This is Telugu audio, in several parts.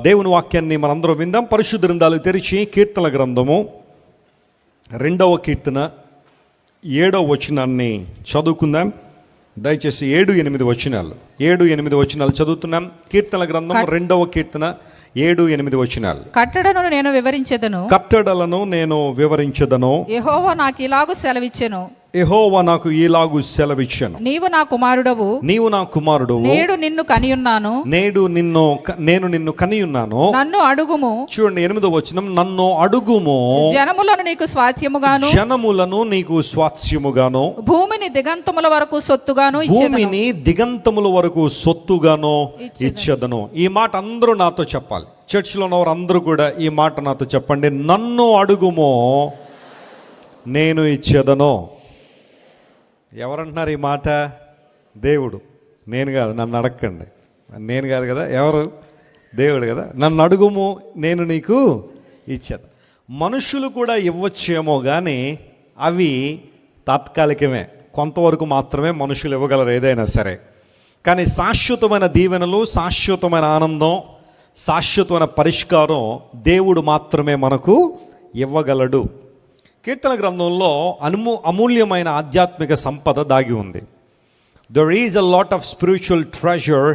దేవుని వాక్యాన్ని మనందరం విందాం. పరిశుద్ధ గ్రంథాలు తెరిచి కీర్తనల గ్రంథము 2వ కీర్తన 7వ వచనాన్ని చదువుకుందాం. దయచేసి 7-8 వచనాలు 7-8 వచనాలు చదువుతున్నాం. కీర్తనల గ్రంథం 2వ కీర్తన 7-8 వచనాలు. కట్టడలను నేను వివరించెదను. యెహోవా నాకు ఇలాగు సెలవిచ్చెను. నీవు నా కుమారుడవు. నేడు నిన్ను కనియున్నాను. నన్ను అడుగుము. చూడండి 8వ వచనం, నన్ను అడుగుము. జనములను నీకు స్వాస్థ్యముగాను భూమిని దిగంతముల వరకు సొత్తుగాను ఇచ్చెదను. ఈ మాట అందరూ నాతో చెప్పాలి. చర్చిలో ఉన్నవారు అందరూ కూడా ఈ మాట నాతో చెప్పండి. నన్ను అడుగుము, నేను ఇచ్చేదను. ఎవరంటున్నారు ఈ మాట? దేవుడు. నేను కాదు, నన్ను అడగండి. నేను కాదు కదా, ఎవరు? దేవుడు కదా. నన్ను అడుగుము, నేను నీకు ఇచ్చేది. మనుషులు కూడా ఇవ్వచ్చేమో కానీ అవి తాత్కాలికమే, కొంతవరకు మాత్రమే మనుషులు ఇవ్వగలరు ఏదైనా సరే. కానీ శాశ్వతమైన దీవెనలు, శాశ్వతమైన ఆనందం, శాశ్వతమైన పరిష్కారం దేవుడు మాత్రమే మనకు ఇవ్వగలడు. కీర్తన గ్రంథంలో అమూల్యమైన ఆధ్యాత్మిక సంపద దాగి ఉంది. There is a lot of spiritual treasure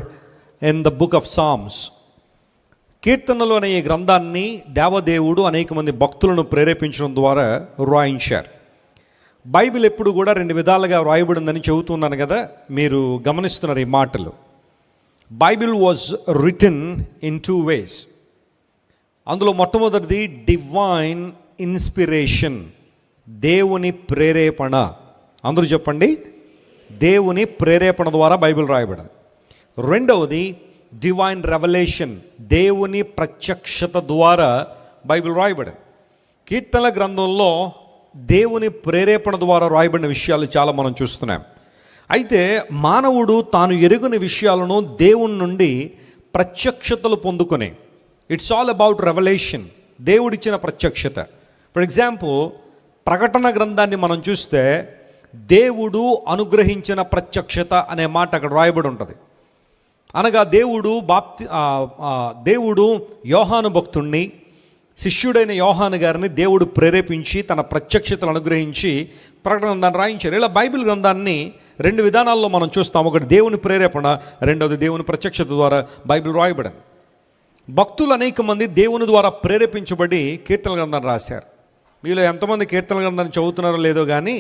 in the book of psalms. కీర్తనలు అనే ఈ గ్రంథాన్ని దేవదేవుడు అనేక మంది భక్తులను ప్రేరేపించడం ద్వారా వ్రాయించారు. బైబిల్ ఎప్పుడు కూడా 2 విధాలుగా వ్రాయబడిందని చెబుతున్నాను కదా, మీరు గమనిస్తున్నారు ఈ మాటలు. Bible was return in 2 ways. అందులో మొట్టమొదటిది డివైన్ ఇన్స్పిరేషన్, దేవుని ప్రేరేపణ. అందరూ చెప్పండి, దేవుని ప్రేరేపణ ద్వారా బైబిల్ రాయబడింది. రెండవది డివైన్ రెవల్యూషన్, దేవుని ప్రత్యక్షత ద్వారా బైబిల్ రాయబడింది. కీర్తనల గ్రంథంలో దేవుని ప్రేరేపణ ద్వారా రాయబడిన విషయాలు చాలా మనం చూస్తున్నాం. అయితే మానవుడు తాను ఎరుగని విషయాలను దేవుని నుండి ప్రత్యక్షతలు పొందుకొని, ఇట్స్ ఆల్ అబౌట్ రెవల్యూషన్, దేవుడిచ్చిన ప్రత్యక్షత. ఫర్ ఎగ్జాంపుల్, ప్రకటన గ్రంథాన్ని మనం చూస్తే దేవుడు అనుగ్రహించిన ప్రత్యక్షత అనే మాట అక్కడ రాయబడి ఉంటుంది. అనగా దేవుడు యోహాను భక్తుణ్ణి, శిష్యుడైన యోహాను గారిని దేవుడు ప్రేరేపించి తన ప్రత్యక్షతలు అనుగ్రహించి ప్రకటన గ్రంథాన్ని రాయించారు. ఇలా బైబిల్ గ్రంథాన్ని 2 విధానాల్లో మనం చూస్తాం. ఒకటి దేవుని ప్రేరేపణ, రెండవది దేవుని ప్రత్యక్షత ద్వారా బైబిల్ రాయబడింది. భక్తులు అనేక మంది దేవుని ద్వారా ప్రేరేపించబడి కీర్తన గ్రంథాన్ని రాశారు. మీలో ఎంతమంది కీర్తన గ్రంథాన్ని చదువుతున్నారో లేదో కానీ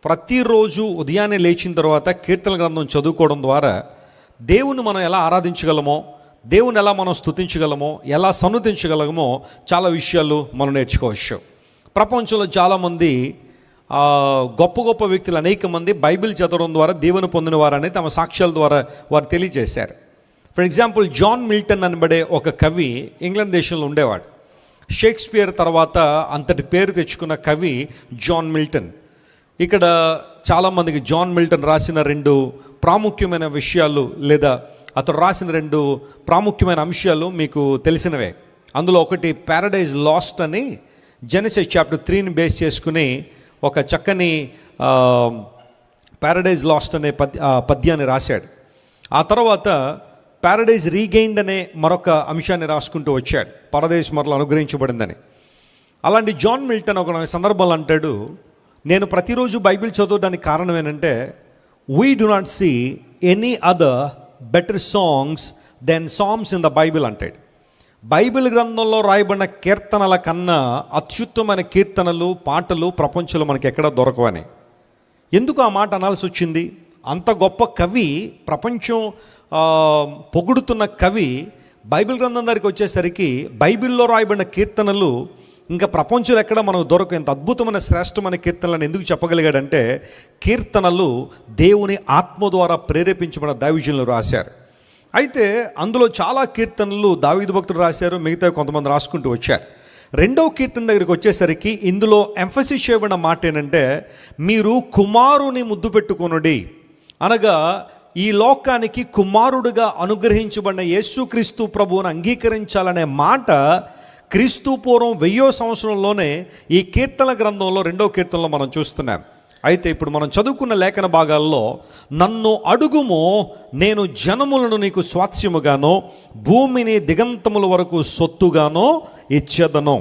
ప్రతిరోజు ఉదయాన్నే లేచిన తర్వాత కీర్తన గ్రంథం చదువుకోవడం ద్వారా దేవుని మనం ఎలా ఆరాధించగలమో, దేవుని ఎలా మనం స్తుతించగలమో, ఎలా సన్నుతించగలమో చాలా విషయాలు మనం నేర్చుకోవచ్చు. ప్రపంచంలో చాలామంది గొప్ప గొప్ప వ్యక్తులు అనేక మంది బైబిల్ చదవడం ద్వారా దేవుని పొందిన వారని తమ సాక్ష్యాల ద్వారా వారు తెలియజేశారు. ఫర్ ఎగ్జాంపుల్, జాన్ మిల్టన్ అనబడే ఒక కవి ఇంగ్లాండ్ దేశంలో ఉండేవాడు. షేక్స్పియర్ తర్వాత అంతటి పేరు తెచ్చుకున్న కవి జాన్ మిల్టన్. ఇక్కడ చాలామందికి జాన్ మిల్టన్ రాసిన 2 ప్రాముఖ్యమైన విషయాలు, లేదా అతను రాసిన 2 ప్రాముఖ్యమైన అంశాలు మీకు తెలిసినవే. అందులో ఒకటి ప్యారడైజ్ లాస్ట్ అని, జెనసిస్ చాప్టర్ 3ని బేస్ చేసుకుని ఒక చక్కని ప్యారడైజ్ లాస్ట్ అనే పద్యాన్ని రాశాడు. ఆ తర్వాత ప్యారడైజ్ రీగెయిన్డ్ అనే మరొక అంశాన్ని రాసుకుంటూ వచ్చాడు, పరదేశ్ మరల అనుగ్రహించబడిందని. అలాంటి జాన్ మిల్టన్ ఒక సందర్భంలో అంటాడు, నేను ప్రతిరోజు బైబిల్ చదవడానికి కారణం ఏంటంటే, we do not see any other better songs than psalms in the Bible అంటాడు. బైబిల్ గ్రంథంలో రాయబడిన కీర్తనల కన్నా అత్యుత్తమైన కీర్తనలు, పాటలు ప్రపంచంలో మనకి ఎక్కడా దొరకవని. ఎందుకు ఆ మాట అనాల్సి వచ్చింది? అంత గొప్ప కవి, ప్రపంచం పొగుడుతున్న కవి బైబిల్ గ్రంథం దగ్గరికి వచ్చేసరికి బైబిల్లో రాయబడిన కీర్తనలు ఇంకా ప్రపంచంలో ఎక్కడ మనకు దొరకవు. ఎంత అద్భుతమైన శ్రేష్టమైన కీర్తనలను ఎందుకు చెప్పగలిగాడంటే, కీర్తనలు దేవుని ఆత్మ ద్వారా ప్రేరేపించబడిన దైవజనులు రాశారు. అయితే అందులో చాలా కీర్తనలు దావీదు భక్తుడు రాశారు, మిగతా కొంతమంది రాసుకుంటూ వచ్చారు. 2వ కీర్తన దగ్గరికి వచ్చేసరికి ఇందులో ఎంఫసిస్ చేయబడిన మాట ఏంటంటే, మీరు కుమారుని ముద్దు పెట్టుకొనుడి. అనగా ఈ లోకానికి కుమారుడుగా అనుగ్రహించబడిన యేసుక్రీస్తు ప్రభువును అంగీకరించాలనే మాట క్రీస్తు పూర్వం 1000వ సంవత్సరంలోనే ఈ కీర్తన గ్రంథంలో 2వ కీర్తనలో మనం చూస్తున్నాం. అయితే ఇప్పుడు మనం చదువుకున్న లేఖన భాగాల్లో నన్ను అడుగుము, నేను జనములను నీకు స్వాస్యముగానో భూమిని దిగంతముల వరకు సొత్తుగానో ఇచ్చేదను.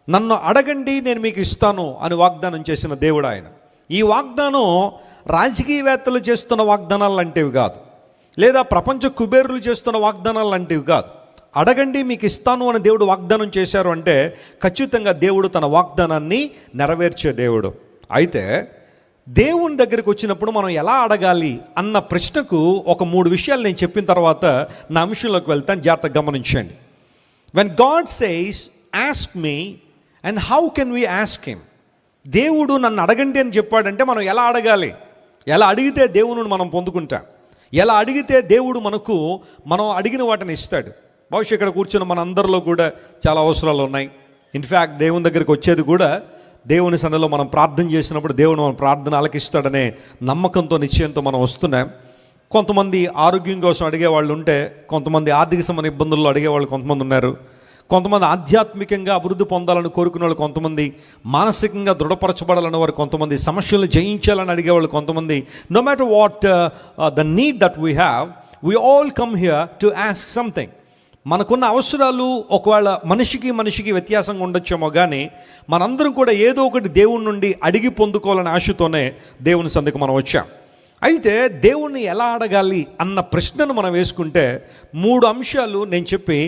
నన్ను అడగండి, నేను మీకు ఇస్తాను అని వాగ్దానం చేసిన దేవుడు ఆయన. ఈ వాగ్దానం రాజకీయవేత్తలు చేస్తున్న వాగ్దానాలు లాంటివి కాదు, లేదా ప్రపంచ కుబేరులు చేస్తున్న వాగ్దానాలు లాంటివి కాదు. అడగండి మీకు ఇస్తాను అని దేవుడు వాగ్దానం చేశారు అంటే ఖచ్చితంగా దేవుడు తన వాగ్దానాన్ని నెరవేర్చే దేవుడు. అయితే దేవుని దగ్గరికి వచ్చినప్పుడు మనం ఎలా అడగాలి అన్న ప్రశ్నకు ఒక 3 విషయాలు నేను చెప్పిన తర్వాత నా అంశంలోకి వెళ్తాను, జాగ్రత్తగా గమనించండి. When God says ask me and how can we ask him, దేవుడు నన్ను అడగండి అని చెప్పాడంటే మనం ఎలా అడగాలి, ఎలా అడిగితే దేవుని మనం పొందుకుంటాం, ఎలా అడిగితే దేవుడు మనం అడిగిన వాటిని ఇస్తాడు. బహుశా ఇక్కడ కూర్చున్న మన అందరిలో కూడా చాలా అవసరాలు ఉన్నాయి. ఇన్ఫ్యాక్ట్ దేవుని దగ్గరికి వచ్చేది కూడా దేవుని సన్నిధిలో మనం ప్రార్థన చేసినప్పుడు దేవుడు మన ప్రార్థన ఆలకిస్తాడనే నమ్మకంతో, నిశ్చయంతో మనం వస్తున్నాం. కొంతమంది ఆరోగ్యం కోసం అడిగేవాళ్ళు ఉంటే, కొంతమంది ఆర్థిక సంబంధ ఇబ్బందుల్లో అడిగేవాళ్ళు కొంతమంది ఉన్నారు, కొంతమంది ఆధ్యాత్మికంగా అభివృద్ధి పొందాలని కోరుకునే వాళ్ళు కొంతమంది, మానసికంగా దృఢపరచబడాలని వారు కొంతమంది, సమస్యలను జయించాలని అడిగేవాళ్ళు కొంతమంది. No matter what the need that we have, we all come here to ask something. మనకున్న అవసరాలు ఒకవేళ మనిషికి వ్యత్యాసంగా ఉండొచ్చేమో, కానీ మనందరం కూడా ఏదో ఒకటి దేవుని నుండి అడిగి పొందుకోవాలనే ఆశతోనే దేవుని సందుకు మనం వచ్చాం. అయితే దేవుణ్ణి ఎలా అడగాలి అన్న ప్రశ్నను మనం వేసుకుంటే 3 అంశాలు నేను చెప్పి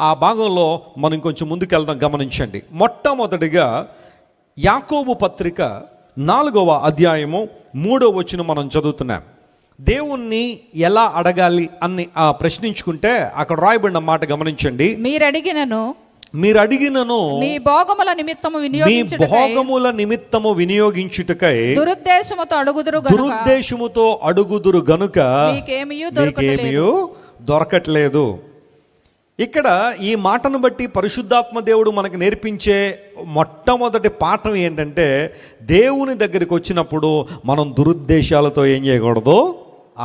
ఆ భాగంలో మనం కొంచెం ముందుకెళ్దాం, గమనించండి. మొట్టమొదటిగా యాకోబు పత్రిక 4వ అధ్యాయము 3వ వచనం మనం చదువుతున్నాం. దేవుణ్ణి ఎలా అడగాలి అని ప్రశ్నించుకుంటే అక్కడ రాయబడిన మాట గమనించండి. మీరు అడిగినను మీ భోగముల నిమిత్తము వినియోగించుటకై దురుద్దేశముతో అడుగుదురు గనుక మీకేమీ దొరకట్లేదు. ఇక్కడ ఈ మాటను బట్టి పరిశుద్ధాత్మ దేవుడు మనకు నేర్పించే మొట్టమొదటి పాఠం ఏంటంటే, దేవుని దగ్గరికి వచ్చినప్పుడు మనం దురుద్దేశాలతో ఏం చేయకూడదు,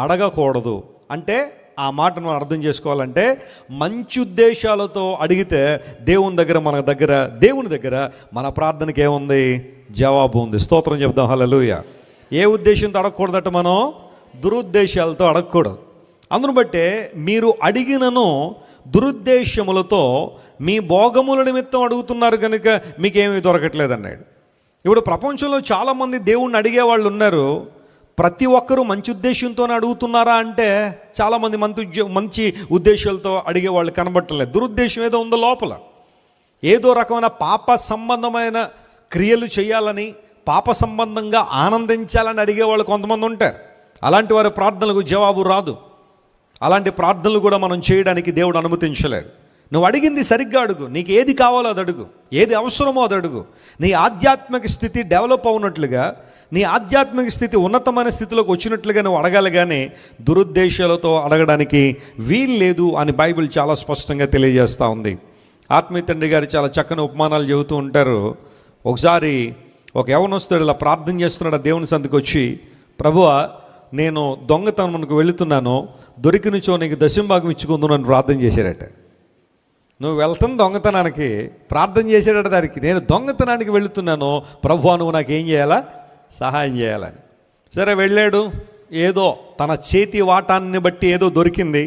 అడగకూడదు. అంటే ఆ మాటను అర్థం చేసుకోవాలంటే, మంచి ఉద్దేశాలతో అడిగితే దేవుని దగ్గర మన ప్రార్థనకి ఏముంది, జవాబు ఉంది. స్తోత్రం చెప్దాం, హల్లెలూయా. ఏ ఉద్దేశంతో అడగకూడదట, మనం దురుద్దేశాలతో అడగకూడదు. అందును బట్టే మీరు అడిగినను దురుద్దేశములతో మీ భోగముల నిమిత్తం అడుగుతున్నారు కనుక మీకేమీ దొరకట్లేదు అన్నాడు. ఇప్పుడు ప్రపంచంలో చాలామంది దేవుణ్ణి అడిగేవాళ్ళు ఉన్నారు. ప్రతి ఒక్కరూ మంచి ఉద్దేశంతోనే అడుగుతున్నారా అంటే చాలామంది మంచి ఉద్దేశాలతో అడిగేవాళ్ళు కనబట్టలేదు. దురుద్దేశం ఏదో ఉందో లోపల, ఏదో రకమైన పాప సంబంధమైన క్రియలు చేయాలని, పాప సంబంధంగా ఆనందించాలని అడిగేవాళ్ళు కొంతమంది ఉంటారు. అలాంటి వారి ప్రార్థనలకు జవాబు రాదు. అలాంటి ప్రార్థనలు కూడా మనం చేయడానికి దేవుడు అనుమతించలేడు. నువ్వు అడిగింది సరిగ్గా అడుగు, నీకు ఏది కావాలో అది అడుగు, ఏది అవసరమో అది అడుగు. నీ ఆధ్యాత్మిక స్థితి డెవలప్ అవునట్లుగా, నీ ఆధ్యాత్మిక స్థితి ఉన్నతమైన స్థితిలోకి వచ్చినట్లుగా నువ్వు అడగాలి, కానీ దురుద్దేశాలతో అడగడానికి వీలు లేదు అని బైబిల్ చాలా స్పష్టంగా తెలియజేస్తూ ఉంది. ఆత్మీయ తండ్రి గారు చాలా చక్కని ఉపమానాలు చెబుతూ ఉంటారు. ఒకసారి ఒక యవనస్తుడు ఇలా ప్రార్థన చేస్తున్నాడు, దేవుని సందుకు వచ్చి, ప్రభువా నేను దొంగతనంకు వెళుతున్నాను, దొరికినచో నీకు దశంభాగం ఇచ్చుకుందును అని ప్రార్థన చేశాడట. నువ్వు వెళ్తాను దొంగతనానికి, ప్రార్థన చేశాడట దానికి, నేను దొంగతనానికి వెళుతున్నాను ప్రభువా నువ్వు నాకు ఏం చేయాలా, సహాయం చేయాలని. సరే వెళ్ళాడు, ఏదో తన చేతి వాటాన్ని బట్టి ఏదో దొరికింది.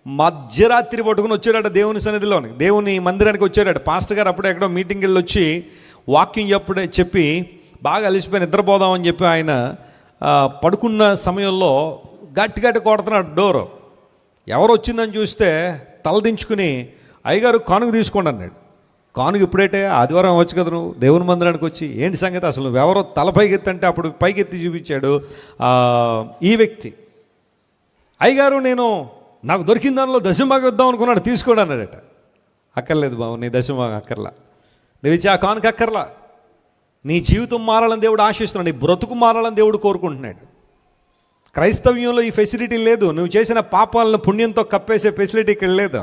మధ్యరాత్రి పట్టుకుని వచ్చాడట దేవుని సన్నిధిలోని, దేవుని మందిరానికి వచ్చాడట. పాస్టర్ గారు అప్పుడే ఎక్కడో మీటింగ్కి వెళ్ళి వచ్చి వాకింగ్ చెప్పి బాగా అలిసిపోయి నిద్రపోదామని చెప్పి ఆయన పడుకున్న సమయంలో గట్టి కొడుతున్నాడు డోరు. ఎవరు వచ్చిందని చూస్తే తలదించుకుని, అయ్యగారు కానుక తీసుకోండి అన్నాడు. కానుక ఇప్పుడైతే ఆదివారం అవ్వచ్చు కదా, నువ్వు దేవుని మందిరానికి వచ్చి ఏంటి సంగతి, అసలు ఎవరో తల పైకెత్తంటే అప్పుడు పైకెత్తి చూపించాడు ఈ వ్యక్తి. అయ్యగారు నాకు దొరికిన దానిలో దశంభాగం ఇద్దాం అనుకున్నాడు, తీసుకోండి అన్నాడట. అక్కర్లేదు బాబు, నీ దశంభాగం అక్కర్లా, నువ్వు ఇచ్చి ఆ కానుక అక్కర్లా. నీ జీవితం మారాలని దేవుడు ఆశిస్తున్నాడు, నీ బ్రతుకు మారాలని దేవుడు కోరుకుంటున్నాడు. క్రైస్తవ్యంలో ఈ ఫెసిలిటీ లేదు. నువ్వు చేసిన పాపాలను పుణ్యంతో కప్పేసే ఫెసిలిటీ ఇక్కడ లేదు.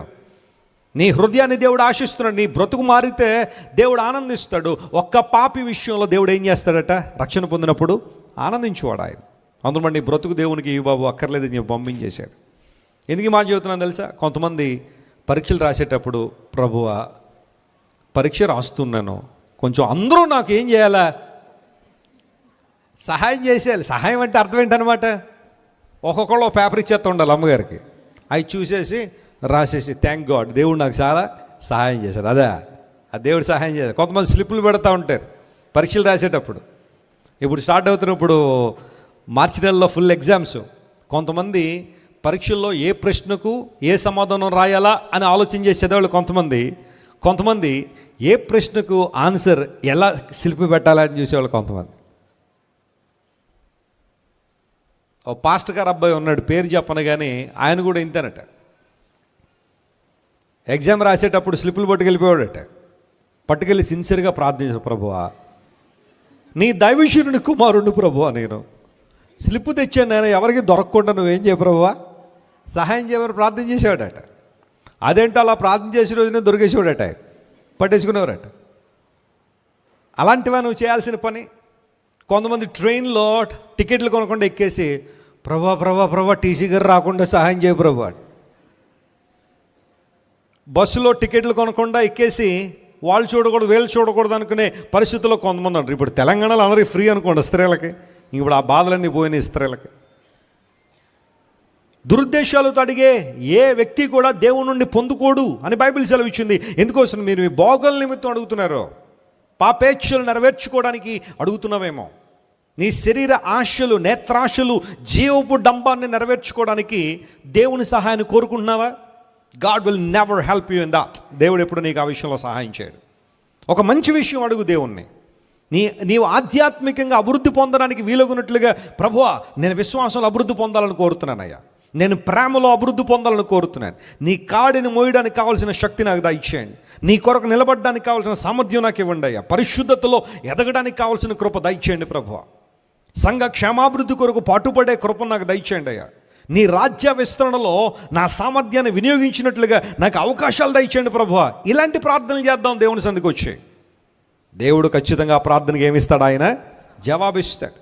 నీ హృదయాన్ని దేవుడు ఆశిస్తున్నాడు. నీ బ్రతుకు మారితే దేవుడు ఆనందిస్తాడు. ఒక్క పాపి విషయంలో దేవుడు ఏం చేస్తాడట, రక్షణ పొందినప్పుడు ఆనందించువాడు ఆయన. అందులో నీ బ్రతుకు దేవునికి ఈ బాబు అక్కర్లేదని చెప్పి పంపించేశాడు. ఎందుకు మాట చెబుతున్నాను తెలుసా, కొంతమంది పరీక్షలు రాసేటప్పుడు, ప్రభువా పరీక్ష రాస్తున్నాను, కొంచెం అందరూ నాకు ఏం చేయాలా, సహాయం చేసేయాలి. సహాయం అంటే అర్థం ఏంటనమాట, ఒక్కొక్కళ్ళు ఒక పేపర్ ఇచ్చేస్తూ ఉండాలి అమ్మగారికి. అవి చూసేసి రాసేసి థ్యాంక్ గాడ్ దేవుడు నాకు చాలా సహాయం చేశారు. అదే ఆ దేవుడు సహాయం చేశారు. కొంతమంది స్లిప్పులు పెడతా ఉంటారు పరీక్షలు రాసేటప్పుడు. ఇప్పుడు స్టార్ట్ అవుతున్నప్పుడు మార్చి నెలలో ఫుల్ ఎగ్జామ్స్. కొంతమంది పరీక్షల్లో ఏ ప్రశ్నకు ఏ సమాధానం రాయాలా అని ఆలోచన చేసి చదివాళ్ళు కొంతమంది ఏ ప్రశ్నకు ఆన్సర్ ఎలా స్లిప్ పెట్టాలని చూసేవాళ్ళు కొంతమంది. ఓ పాస్టర్ గారు అబ్బాయి ఉన్నాడు, పేరు చెప్పను కానీ ఆయన కూడా ఇంతేనట. ఎగ్జామ్ రాసేటప్పుడు స్లిప్పులు పట్టుకెళ్ళిపోయాడట. పట్టుకెళ్ళి సిన్సియర్గా ప్రార్థించాడు, ప్రభువా నీ దైవశూరుని కుమారుడు ప్రభువా, నేను స్లిప్పు తెచ్చాను, నేను ఎవరికి దొరకకుండా నువ్వేం చేయ ప్రభువా సహాయం చేయమని ప్రార్థన చేసేవాడట. అదేంటో అలా ప్రార్థన చేసే రోజునే దొరికేసేవాడట, పట్టేసుకునేవారట. అలాంటివా నువ్వు చేయాల్సిన పని? కొంతమంది ట్రైన్లో టికెట్లు కొనకుండా ఎక్కేసి ప్రభా టీసీ గారు రాకుండా సహాయం చేయ ప్రభు. బస్సులో టికెట్లు కొనకుండా ఎక్కేసి వాళ్ళు చూడకూడదు వీళ్ళు చూడకూడదు అనుకునే పరిస్థితుల్లో కొంతమంది ఉంటారు. ఇప్పుడు తెలంగాణలో అందరికీ ఫ్రీ అనుకోండి స్త్రీలకి, ఇప్పుడు ఆ బాధలన్నీ పోయినాయి స్త్రీలకి. దురుద్దేశాలతో అడిగే ఏ వ్యక్తి కూడా దేవుని నుండి పొందుకోడు అని బైబిల్ సెలవిచ్చింది. ఎందుకోసం మీరు మీ భోగల నిమిత్తం అడుగుతున్నారో, పాపేచ్ఛలు నెరవేర్చుకోవడానికి అడుగుతున్నావేమో, నీ శరీర ఆశలు నేత్రాశలు జీవపు డంబాన్ని నెరవేర్చుకోవడానికి దేవుని సహాయాన్ని కోరుకుంటున్నావా? God will never help you in that. దేవుడు ఎప్పుడు నీకు ఆ విషయంలో సహాయం చేయడు. ఒక మంచి విషయం అడుగు దేవుణ్ణి. నీవు ఆధ్యాత్మికంగా అభివృద్ధి పొందడానికి వీలుగున్నట్లుగా, ప్రభువా నేను విశ్వాసంలో అభివృద్ధి పొందాలని కోరుతున్నానయ్యా, నేను ప్రేమలో అభివృద్ధి పొందాలని కోరుతున్నాను, నీ కాడిని మోయడానికి కావాల్సిన శక్తి నాకు దయచేయండి, నీ కొరకు నిలబడడానికి కావాల్సిన సామర్థ్యం నాకు ఇవ్వండి అయ్యా, పరిశుద్ధతలో ఎదగడానికి కావాల్సిన కృప దయచేయండి ప్రభువా, సంఘ క్షేమాభివృద్ధి కొరకు పాటుపడే కృప నాకు దయచేయండి అయ్యా, నీ రాజ్య విస్తరణలో నా సామర్థ్యాన్ని వినియోగించినట్లుగా నాకు అవకాశాలు దయచేయండి ప్రభువా. ఇలాంటి ప్రార్థనలు చేద్దాం దేవుని సన్నిధికి వచ్చి. దేవుడు ఖచ్చితంగా ఆ ప్రార్థనకి ఏమిస్తాడు? ఆయన జవాబిస్తాడు.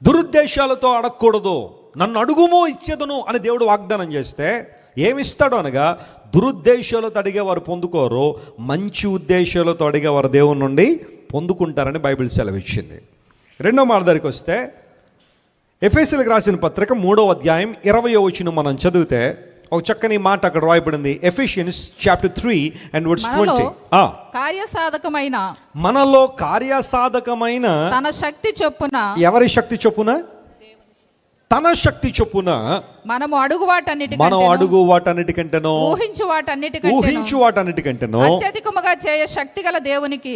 దురుద్దేశాలతో అడగకూడదు. నన్ను అడుగుమో ఇచ్చేదను అని దేవుడు వాగ్దానం చేస్తే ఏమిస్తాడు అనగా, దురుద్దేశాలతో అడిగేవారు పొందుకోరు, మంచి ఉద్దేశాలతో అడిగేవారు దేవుని నుండి పొందుకుంటారని బైబిల్ సెలవిచ్చింది. రెండో మాట దగ్గరికి వస్తే, ఎఫెసీయులకు రాసిన పత్రిక 3వ అధ్యాయం 20వ వచనం మనం చదివితే ఒక చక్కని మాట అక్కడ రాయబడింది. Ephesians chapter 3 and verse 20. కార్యసాధకమైన మనలో కార్యసాధకమైన తన శక్తి చొప్పున, ఎవరి శక్తి చొప్పున? తన శక్తి చొప్పున మనము అడుగు వాటన్నిటికంటేనో ఊహించు వాటన్నిటికంటేనో అత్యధికముగా చేయగల శక్తి గల దేవునికి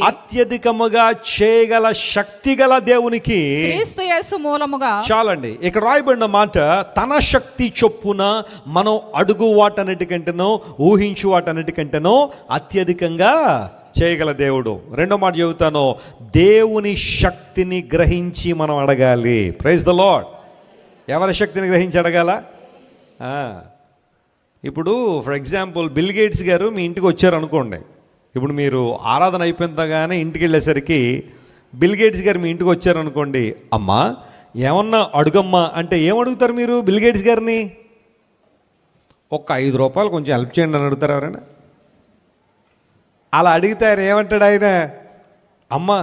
క్రీస్తు యేసు మూలముగా. చాలండి, ఇక్కడ రాయబడిన మాట తన శక్తి చొప్పున మనం అడుగు వాటన్నిటికంటేనో ఊహించు వాటన్నిటికంటేనో అత్యధికంగా చేయగల దేవుడు. రెండో మాట చెబుతాను, దేవుని శక్తిని గ్రహించి మనం అడగాలి. Praise the Lord. ఎవరి శక్తిని గ్రహించి అడగాల? ఇప్పుడు ఫర్ ఎగ్జాంపుల్ బిల్ గేట్స్ గారు మీ ఇంటికి వచ్చారు అనుకోండి. ఇప్పుడు మీరు ఆరాధన అయిపోయిందగానే ఇంటికి వెళ్ళేసరికి బిల్ గేట్స్ గారు మీ ఇంటికి వచ్చారనుకోండి, అమ్మా ఏమన్నా అడుగమ్మా అంటే ఏమడుగుతారు మీరు బిల్ గేట్స్ గారిని? ఒక 5 రూపాయలు కొంచెం హెల్ప్ చేయండి అని అడుగుతారు ఎవరైనా? అలా అడిగితే ఆయన ఏమంటాడు? ఆయన అమ్మా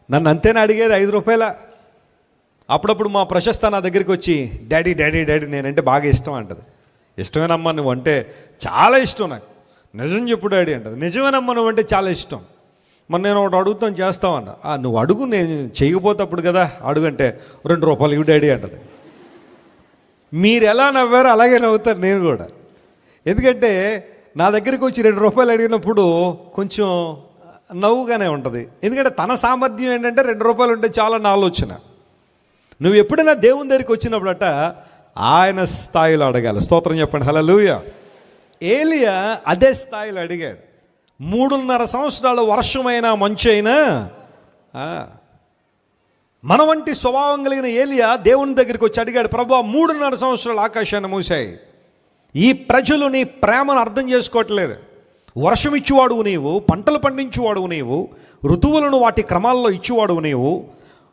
నన్ను అంతేనా అడిగేది 5 రూపాయల? అప్పుడప్పుడు మా ప్రశస్త నా దగ్గరికి వచ్చి డాడీ డాడీ డాడీ నేనంటే బాగా ఇష్టం అంటది. ఇష్టమేనమ్మా నువ్వు అంటే చాలా ఇష్టం నాకు. నిజం చెప్పు డాడీ అంటది. నిజమేనమ్మా నువ్వు అంటే చాలా ఇష్టం. మరి నేను ఒకటి అడుగుతాను చేస్తావన్న. నువ్వు అడుగు, నేను చేయకపోతే అప్పుడు కదా అడుగంటే 2 రూపాయలు ఇవి డాడీ అంటది. మీరు ఎలా నవ్వారో అలాగే నవ్వుతారు నేను కూడా. ఎందుకంటే నా దగ్గరికి వచ్చి 2 రూపాయలు అడిగినప్పుడు కొంచెం నవ్వుగానే ఉంటుంది. ఎందుకంటే తన సామర్థ్యం ఏంటంటే 2 రూపాయలు ఉంటే చాలా నా ఆలోచన. నువ్వు ఎప్పుడైనా దేవుని దగ్గరికి వచ్చినప్పుడట ఆయన స్థాయిలో అడగాలి. స్తోత్రం చెప్పండి, హల్లెలూయా. ఏలియా అదే స్థాయిలో అడిగాడు. 3.5 సంవత్సరాలు వర్షమైనా మంచు అయినా మన వంటి స్వభావం కలిగిన ఏలియా దేవుని దగ్గరికి వచ్చి అడిగాడు, ప్రభువా 3.5 సంవత్సరాలు ఆకాశాన్ని మూసాయి, ఈ ప్రజలు నీ ప్రేమను అర్థం చేసుకోవట్లేదు. వర్షం ఇచ్చేవాడువు నీవు, పంటలు పండించేవాడువు నీవు, ఋతువులను వాటి క్రమాల్లో ఇచ్చేవాడువు నీవు,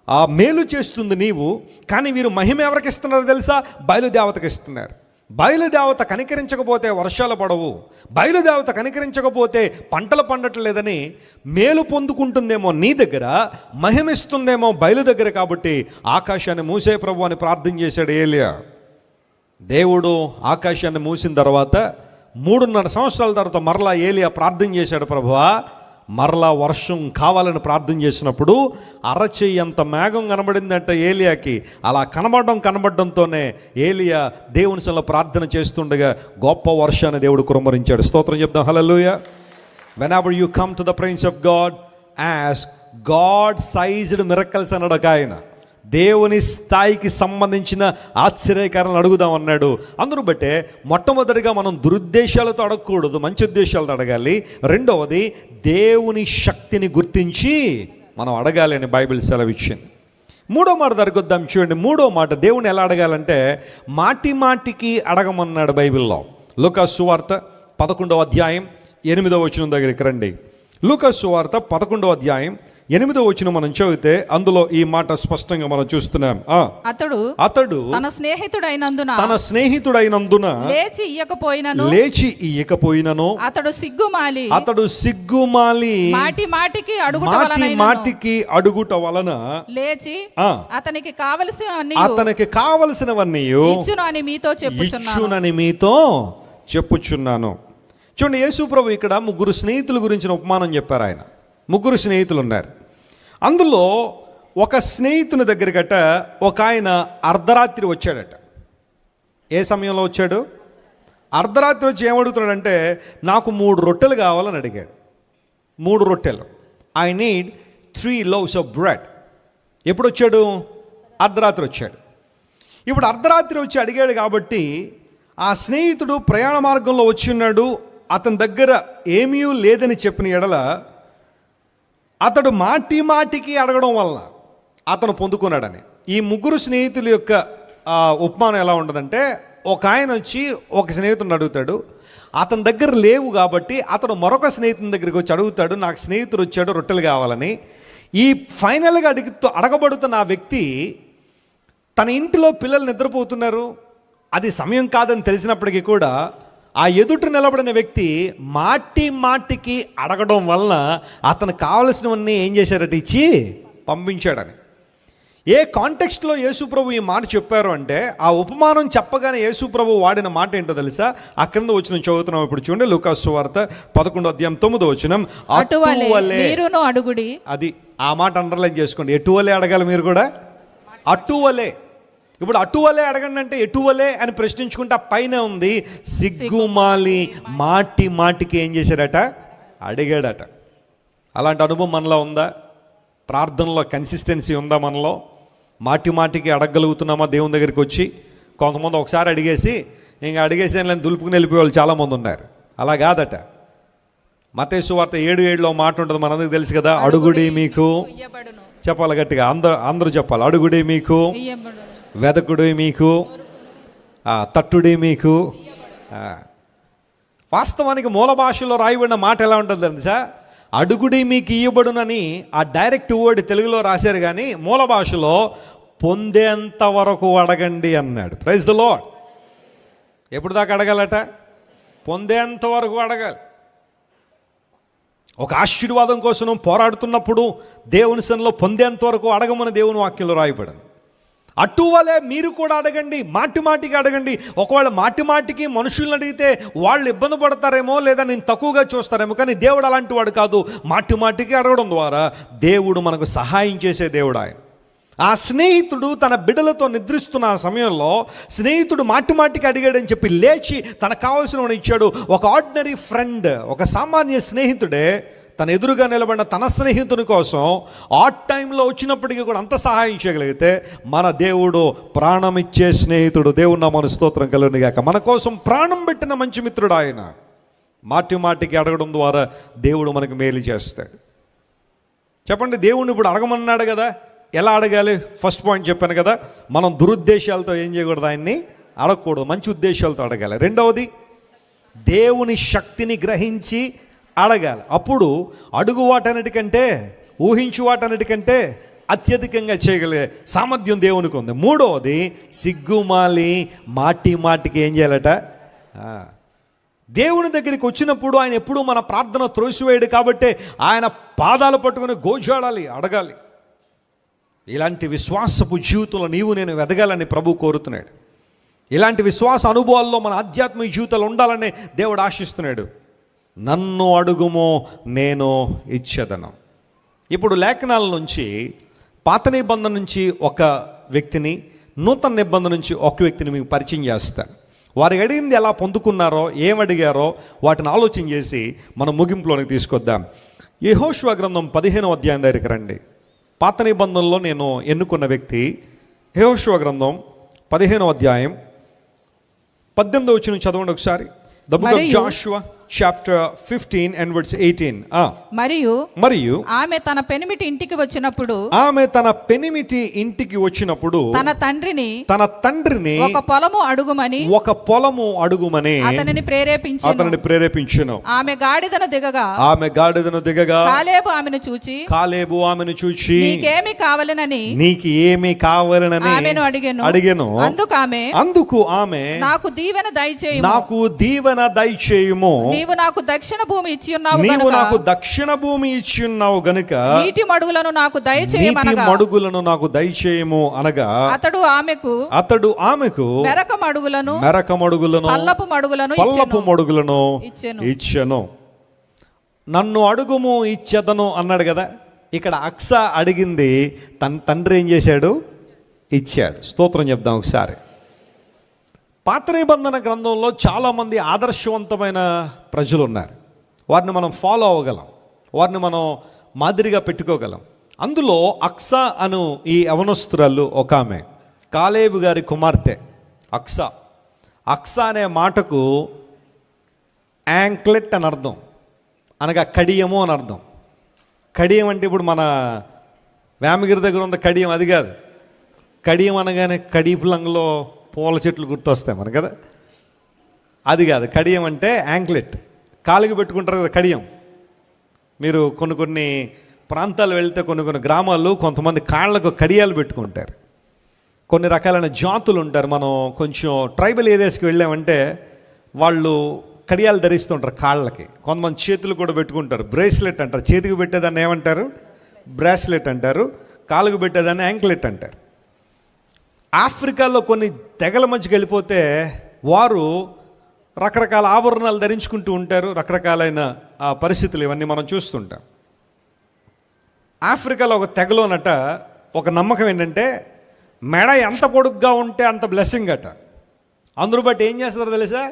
ఆ మేలు చేస్తుంది నీవు, కానీ వీరు మహిమ ఎవరికి ఇస్తున్నారు తెలుసా? బయలుదేవతకి ఇస్తున్నారు. బయలుదేవత కనికరించకపోతే వర్షాలు పడవు, బయలుదేవత కనికరించకపోతే పంటలు పండట్లేదని మేలు పొందుకుంటుందేమో నీ దగ్గర, మహిమిస్తుందేమో బయలు దగ్గర. కాబట్టి ఆకాశాన్ని మూసే ప్రభు అని ప్రార్థన చేశాడు ఏలియా. దేవుడు ఆకాశాన్ని మూసిన తర్వాత 3.5 సంవత్సరాల తర్వాత మరలా ఏలియా ప్రార్థన చేశాడు, ప్రభువా మరలా వర్షం కావాలని ప్రార్థన చేసినప్పుడు అరచెయ్యంత మేఘం కనబడిందంట ఏలియాకి. అలా కనబడడంతోనే ఏలియా దేవుని సన్నిధిలో ప్రార్థన చేస్తుండగా గొప్ప వర్షాన్ని దేవుడు కుమ్మరించాడు. స్తోత్రం చెప్దాం హల్లెలూయా. whenever you come to the presence of God, ask God sized miracles అన్నాడు ఒక ఆయన. దేవుని స్థాయికి సంబంధించిన ఆశ్చర్యకారాలను అడుగుదాం అన్నాడు. అందును బట్టే మొట్టమొదటిగా మనం దురుద్దేశాలతో అడగకూడదు, మంచి ఉద్దేశాలతో అడగాలి. రెండవది దేవుని శక్తిని గుర్తించి మనం అడగాలి అని బైబిల్ సెలవిచ్చింది. మూడో మాట దగ్గరికి వద్దాం. చూడండి, మూడో మాట దేవుని ఎలా అడగాలంటే మాటి మాటికి అడగమన్నాడు బైబిల్లో. లూకా సువార్త 11వ అధ్యాయం 8వ వచనం దగ్గరికి రండి. లూకా సువార్త 11వ అధ్యాయం 8వ వచనం మనం చదివితే అందులో ఈ మాట స్పష్టంగా మనం చూస్తున్నాం. అతడు తన స్నేహితుడైనందున లేచి ఇయ్యకపోయినను అతడు సిగ్గుమాలి మాటి మాటికి అడుగుట వలన లేచి అతనికి కావలసినవన్నీ ఇచ్చునని మీతో చెప్పుచున్నాను. చూడండి, యేసు ప్రభు ఇక్కడ 3 స్నేహితుల గురించిన ఉపమానం చెప్పారు. ఆయన 3 స్నేహితులు ఉన్నారు. అందులో ఒక స్నేహితుని దగ్గరకట ఒక ఆయన అర్ధరాత్రి వచ్చాడట. ఏ సమయంలో వచ్చాడు? అర్ధరాత్రి వచ్చి ఏమడుగుతున్నాడంటే నాకు 3 రొట్టెలు కావాలని అడిగాడు. 3 రొట్టెలు. I need 3 loaves of bread. ఎప్పుడు వచ్చాడు? అర్ధరాత్రి వచ్చాడు. ఇప్పుడు అర్ధరాత్రి వచ్చి అడిగాడు కాబట్టి ఆ స్నేహితుడు ప్రయాణ మార్గంలో వచ్చి ఉన్నాడు. అతని దగ్గర ఏమీ లేదని చెప్పిన ఎడల అతడు మాటికి అడగడం వలన అతను పొందుకున్నాడని. ఈ 3 స్నేహితుల యొక్క ఉపమానం ఎలా ఉండదంటే, ఒక ఆయన వచ్చి ఒక స్నేహితుడిని అడుగుతాడు, అతని దగ్గర లేవు కాబట్టి అతడు మరొక స్నేహితుని దగ్గరికి వచ్చి అడుగుతాడు, నాకు స్నేహితుడు వచ్చాడు రొట్టెలు కావాలని. ఈ ఫైనల్గా అడగబడుతున్న ఆ వ్యక్తి తన ఇంటిలో పిల్లలు నిద్రపోతున్నారు, అది సమయం కాదని తెలిసినప్పటికీ కూడా ఆ ఎదుట నిలబడిన వ్యక్తి మాటికి అడగడం వలన అతను కావలసినవన్నీ ఏం చేశారట? ఇచ్చి పంపించాడని. ఏ కాంటెక్స్ట్లో యేసుప్రభు ఈ మాట చెప్పారు అంటే, ఆ ఉపమానం చెప్పగానే యేసుప్రభు వాడిన మాట ఏంటో తెలుసా? ఆ క్రింద వచనం చదువుతున్నాం ఇప్పుడు చూడండి. లూకా సువార్త 11వ అధ్యాయం 9వ వచనం. అడుగుడి. అది ఆ మాట అండర్లైన్ చేసుకోండి. ఎటువలే అడగాలి మీరు కూడా, అటువలే. ఇప్పుడు అటువలే అడగండి అంటే ఎటువలే అని ప్రశ్నించుకుంటే ఆ పైన ఉంది సిగ్గుమాలి మాటికి ఏం చేశారట? అడిగాడట. అలాంటి అనుభవం మనలో ఉందా? ప్రార్థనలో కన్సిస్టెన్సీ ఉందా మనలో? మాటికి అడగగలుగుతున్నామా దేవుని దగ్గరికి వచ్చి? కొంతమంది ఒకసారి అడిగేసి ఇంకా అడిగేసి అని దులుపుకుని వెళ్ళిపోయే వాళ్ళు చాలామంది ఉన్నారు. అలా కాదట. మత్తయి సువార్త 7:7లో మాట ఉంటుంది, మనందరికి తెలుసు కదా. అడుగుడి మీకు, చెప్పాలి గట్టిగా, అందరూ చెప్పాలి. అడుగుడి మీకు, వెదకుడి మీకు, తట్టుడి మీకు. వాస్తవానికి మూల భాషలో రాయబడిన మాట ఎలా ఉంటుంది తెలుసా? అడుగుడి మీకు ఇయ్యబడునని ఆ డైరెక్ట్ వర్డ్ తెలుగులో రాశారు, కానీ మూల భాషలో పొందేంత వరకు అడగండి అన్నాడు. Praise the Lord. ఎప్పుడు దాకా అడగాలట? పొందేంత వరకు అడగాలి. ఒక ఆశీర్వాదం కోసం పోరాడుతున్నప్పుడు దేవుని సన్నిధిలో పొందేంత వరకు అడగమని దేవుని వాక్యంలో రాయబడింది. అటువలే మీరు కూడా అడగండి, మాటికి అడగండి. ఒకవేళ మాటికి మనుషులను అడిగితే వాళ్ళు ఇబ్బంది పడతారేమో, లేదా నేను తక్కువగా చూస్తారేమో, కానీ దేవుడు అలాంటి వాడు కాదు. మాటికి అడగడం ద్వారా దేవుడు మనకు సహాయం చేసే దేవుడు ఆయన. ఆ స్నేహితుడు తన బిడ్డలతో నిద్రిస్తున్న ఆ సమయంలో స్నేహితుడు మాటికి అడిగాడని చెప్పి లేచి తనకు కావాల్సిన ఇచ్చాడు. ఒక ఆర్డినరీ ఫ్రెండ్, ఒక సామాన్య స్నేహితుడే తన ఎదురుగా నిలబడిన తన స్నేహితుని కోసం ఆ టైంలో వచ్చినప్పటికీ కూడా అంత సహాయం చేయగలిగితే మన దేవుడు ప్రాణం ఇచ్చే స్నేహితుడు. దేవుడు నామమున స్తోత్రం కలుగును గాక. మన కోసం ప్రాణం పెట్టిన మంచి మిత్రుడు ఆయన. మాటికి అడగడం ద్వారా దేవుడు మనకు మేలు చేస్తాడు. చెప్పండి, దేవుడిని ఇప్పుడు అడగమన్నాడు కదా, ఎలా అడగాలి? ఫస్ట్ పాయింట్ చెప్పాను కదా, మనం దురుద్దేశాలతో ఏం చేయకూడదు, ఆయన్ని అడగకూడదు, మంచి ఉద్దేశాలతో అడగాలి. రెండవది, దేవుని శక్తిని గ్రహించి అడగాలి. అప్పుడు అడుగు వాటన్నిటికంటే, ఊహించు వాటన్నిటికంటే అత్యధికంగా చేయగలిగే సామర్థ్యం దేవునికి ఉంది. మూడవది, సిగ్గుమాలి మాటికి ఏం చేయాలట? దేవుని దగ్గరికి వచ్చినప్పుడు ఆయన ఎప్పుడూ మన ప్రార్థన త్రోసివేయడు కాబట్టి ఆయన పాదాలు పట్టుకుని గోజాడాలి, అడగాలి. ఇలాంటి విశ్వాసపు జీవితంలో నీవు నేను ఎదగాలని ప్రభు కోరుతున్నాడు. ఇలాంటి విశ్వాస అనుభవాల్లో మన ఆధ్యాత్మిక జీవితాలు ఉండాలని దేవుడు ఆశిస్తున్నాడు. నన్ను అడుగుమో నేను ఇచ్చేదను. ఇప్పుడు లేఖనాల నుంచి, పాత నిబంధన నుంచి ఒక వ్యక్తిని, నూతన నిబంధన నుంచి ఒక వ్యక్తిని మీకు పరిచయం చేస్తాను. వారు అడిగింది ఎలా పొందుకున్నారో, ఏమడిగారో వాటిని ఆలోచన చేసి మనం ముగింపులోనికి తీసుకొద్దాం. యెహోషువ గ్రంథం 15వ అధ్యాయం దగ్గరికి రండి. పాత నిబంధనలో నేను ఎన్నుకున్న వ్యక్తి యెహోషువ గ్రంథం 15వ అధ్యాయం 18వ వచనం చదవండి ఒకసారి. The book of Joshua chapter 15 and verse 18. మరియు ఆమె తన పెనిమిటి ఇంటికి వచ్చినప్పుడు తన తండ్రిని ఒక పొలము అడుగుమని అతనిని ప్రేరేపించెను. ఆమె గాడిదను దిగగా కాలేబు ఆమెను చూచి నీకు ఏమి కావాలనని ఆమెను అడిగెను. అందుకు ఆమె నాకు దీవెన దయచేయుము, నీవు నాకు దక్షిణ భూమి ఇచ్చి ఉన్నావు గనుక నీటి మడుగులను నాకు దయచేయము అనగా అతడు ఆమెకు మెరక మడుగులను పల్లపు మడుగులను ఇచ్చెను. నన్ను అడుగుము ఇచ్చెదను అన్నాడు కదా. ఇక్కడ అక్స అడిగింది, తన తండ్రి ఏం చేశాడు? ఇచ్చాడు. స్తోత్రం చెప్దాం ఒకసారి. పాత నిబంధన గ్రంథంలో చాలామంది ఆదర్శవంతమైన ప్రజలు ఉన్నారు. వారిని మనం ఫాలో అవ్వగలం, వారిని మనం మాదిరిగా పెట్టుకోగలం. అందులో అక్స అను ఈ యవనస్తురాలు ఒక ఆమె, కాలేబు గారి కుమార్తె అక్స. అక్స అనే మాటకు యాంక్లెట్ అని అర్థం, అనగా కడియము అని అర్థం. కడియం అంటే ఇప్పుడు మన వేమగిరి దగ్గర ఉన్న కడియం అది కాదు. కడియం అనగానే కడిపులంగలో పూల చెట్లు గుర్తొస్తాయి మనకు కదా, అది కాదు. కడియం అంటే యాంక్లెట్, కాలికి పెట్టుకుంటారు కదా కడియం. మీరు కొన్ని ప్రాంతాలు వెళ్తే కొన్ని గ్రామాల్లో కొంతమంది కాళ్ళకు కడియాలు పెట్టుకుంటారు. కొన్ని రకాలైన జాతులు ఉంటారు. మనం కొంచెం ట్రైబల్ ఏరియాస్కి వెళ్ళామంటే వాళ్ళు కడియాలు ధరిస్తుంటారు కాళ్ళకి. కొంతమంది చేతులు కూడా పెట్టుకుంటారు, బ్రేస్లెట్ అంటారు. చేతికి పెట్టేదాన్ని ఏమంటారు? బ్రాస్లెట్ అంటారు. కాళ్ళకు పెట్టేదాన్ని యాంక్లెట్ అంటారు. ఆఫ్రికాలో కొన్ని తెగల మధ్యకి వెళ్ళిపోతే వారు రకరకాల ఆభరణాలు ధరించుకుంటూ ఉంటారు. రకరకాలైన పరిస్థితులు ఇవన్నీ మనం చూస్తుంటాం. ఆఫ్రికాలో ఒక తెగలోనట ఒక నమ్మకం ఏంటంటే, మెడ ఎంత పొడుగ్గా ఉంటే అంత బ్లెస్సింగ్ అట. అందరూ బట్టి ఏం చేస్తారో తెలుసా?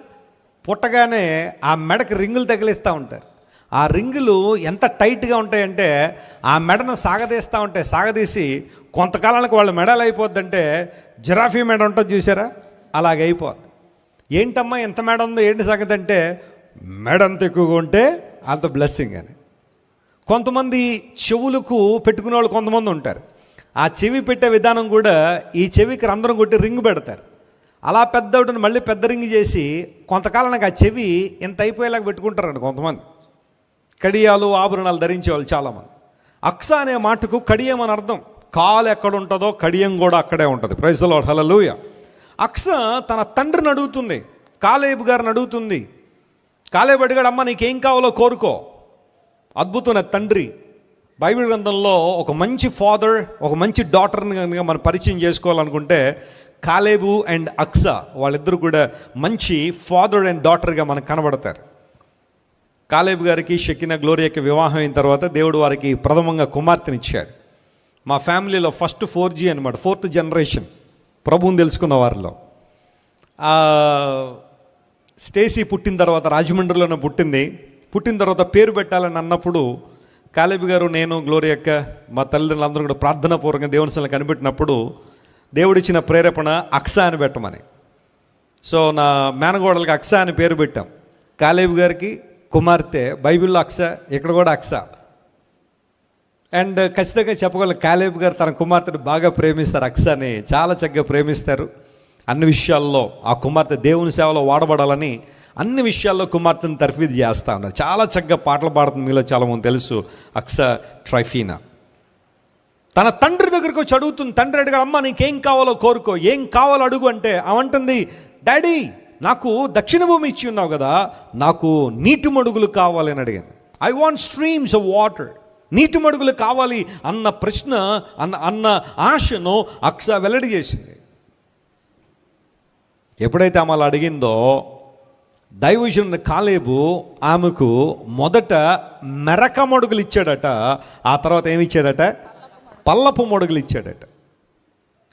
పుట్టగానే ఆ మెడకి రింగులు తగిలిస్తూ ఉంటారు. ఆ రింగులు ఎంత టైట్గా ఉంటాయంటే ఆ మెడను సాగదీసి కొంతకాలానికి వాళ్ళ మెడలు అయిపోద్దంటే, జిరాఫీ మెడ ఉంటుంది చూసారా, అలాగే అయిపోద్ది. ఏంటమ్మా ఎంత మెడ ఉందో ఏంటి సంగతి అంటే, మెడ అంత ఎక్కువగా ఉంటే అంత బ్లెస్సింగ్ అని. కొంతమంది చెవులకు పెట్టుకునే వాళ్ళు కొంతమంది ఉంటారు. ఆ చెవి పెట్టే విధానం కూడా ఈ చెవికి రంధ్రం కొట్టి రింగ్ పెడతారు. అలా పెద్దవాడిని మళ్ళీ పెద్ద రింగ్ చేసి కొంతకాలానికి ఆ చెవి ఎంత అయిపోయేలాగా పెట్టుకుంటారండి కొంతమంది. కడియాలు ఆభరణాలు ధరించే వాళ్ళు చాలామంది. అక్స అనే మాటకు కడియం అని అర్థం. కాలు ఎక్కడ ఉంటుందో కడియం కూడా అక్కడే ఉంటుంది. ప్రైజ్ ది లార్డ్, హల్లెలూయా. అక్స తన తండ్రిని అడుగుతుంది, కాలేబు గారిని అడుగుతుంది. కాలేబు అడిగాడు, అమ్మ నీకేం కావాలో కోరుకో. అద్భుతమైన తండ్రి. బైబిల్ గ్రంథంలో ఒక మంచి ఫాదర్, ఒక మంచి డాటర్ని కనుక మనం పరిచయం చేసుకోవాలనుకుంటే కాలేబు అండ్ అక్స వాళ్ళిద్దరూ కూడా మంచి ఫాదర్ అండ్ డాటర్గా మనకు కనబడతారు. కాలేబు గారికి షెకినా గ్లోరియాకి వివాహం అయిన తర్వాత దేవుడు వారికి ప్రథమంగా కుమార్తెనిచ్చాడు. మా ఫ్యామిలీలో ఫస్ట్ 4G అనమాట, 4th జనరేషన్ ప్రభువుని తెలుసుకున్న వారిలో. స్టేసీ పుట్టిన తర్వాత రాజమండ్రిలోనే పుట్టిన తర్వాత పేరు పెట్టాలని అన్నప్పుడు కాలేబు గారు, నేను, గ్లోరియక్క, మా తల్లిదండ్రులందరూ కూడా ప్రార్థనాపూర్వకంగా దేవుని సన్నిధిలో కనిపెట్టినప్పుడు దేవుడిచ్చిన ప్రేరేపణ అక్స అని పెట్టమని. సో నా మేనగోడలకి అక్స అని పేరు పెట్టాం. కాలేబు గారికి కుమార్తె, బైబిల్లో అక్స, ఇక్కడ కూడా అక్స. అండ్ ఖచ్చితంగా చెప్పగలను, కాలేబు గారు తన కుమార్తెను బాగా ప్రేమిస్తారు. అక్సని చాలా చక్కగా ప్రేమిస్తారు. అన్ని విషయాల్లో ఆ కుమార్తె దేవుని సేవలో వాడబడాలని అన్ని విషయాల్లో కుమార్తెను తర్ఫీదు చేస్తూ ఉన్నారు. చాలా చక్కగా పాటలు పాడుతుంది. మీలో చాలామంది తెలుసు అక్స ట్రైఫీనా. తన తండ్రి దగ్గరికి వచ్చి అడుగుతుంది. తండ్రి అడిగాడు, అమ్మ నీకేం కావాలో కోరుకో, ఏం కావాలో అడుగు అంటే అవంటుంది, డాడీ నాకు దక్షిణ భూమి ఇచ్చి ఉన్నావు కదా, నాకు నీటి మడుగులు కావాలి అని అడిగాను. I want streams of water. నీటి మడుగులు కావాలి అన్న ప్రశ్న అన్న ఆశను అక్స వెల్లడి చేసింది. ఎప్పుడైతే ఆమె అలా అడిగిందో దైవజనుడు కాలేబు ఆమెకు మొదట మెరక మడుగులు ఇచ్చాడట, ఆ తర్వాత ఏమి ఇచ్చాడట, పల్లపు మడుగులు ఇచ్చాడట.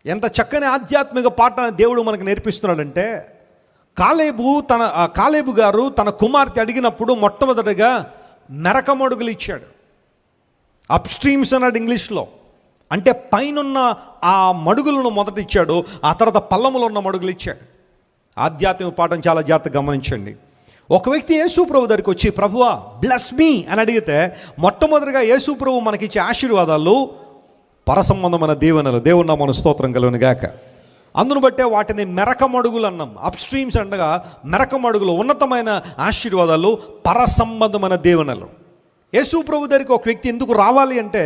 ఎంత చక్కని ఆధ్యాత్మిక పాఠాన్ని దేవుడు మనకు నేర్పిస్తున్నాడంటే, కాలేబు గారు తన కుమార్తె అడిగినప్పుడు మొట్టమొదటిగా మెరక మడుగులు ఇచ్చాడు. అప్ స్ట్రీమ్స్ అన్నాడు ఇంగ్లీష్లో, అంటే పైనున్న ఆ మడుగులను మొదట ఇచ్చాడు, ఆ తర్వాత పల్లములో ఉన్న మడుగులు ఇచ్చాడు. ఆధ్యాత్మిక పాఠం చాలా జాగ్రత్తగా గమనించండి. ఒక వ్యక్తి యేసు ప్రభు దగ్గరికి వచ్చి ప్రభువా బ్లెస్ మీ అని అడిగితే మొట్టమొదటిగా యేసు ప్రభు మనకిచ్చే ఆశీర్వాదాలు పరసంబంధమైన దీవెనలు. దేవుని నామమున స్తోత్రం కలుగును గాక. అందును బట్టే వాటిని మెరక మడుగులు అన్నాం. అప్ స్ట్రీమ్స్ అనగా మెరక మడుగులు, ఉన్నతమైన ఆశీర్వాదాలు, పరసంబంధమైన దీవెనలు. యేసు ప్రభు దగ్గరికి ఒక వ్యక్తి ఎందుకు రావాలి అంటే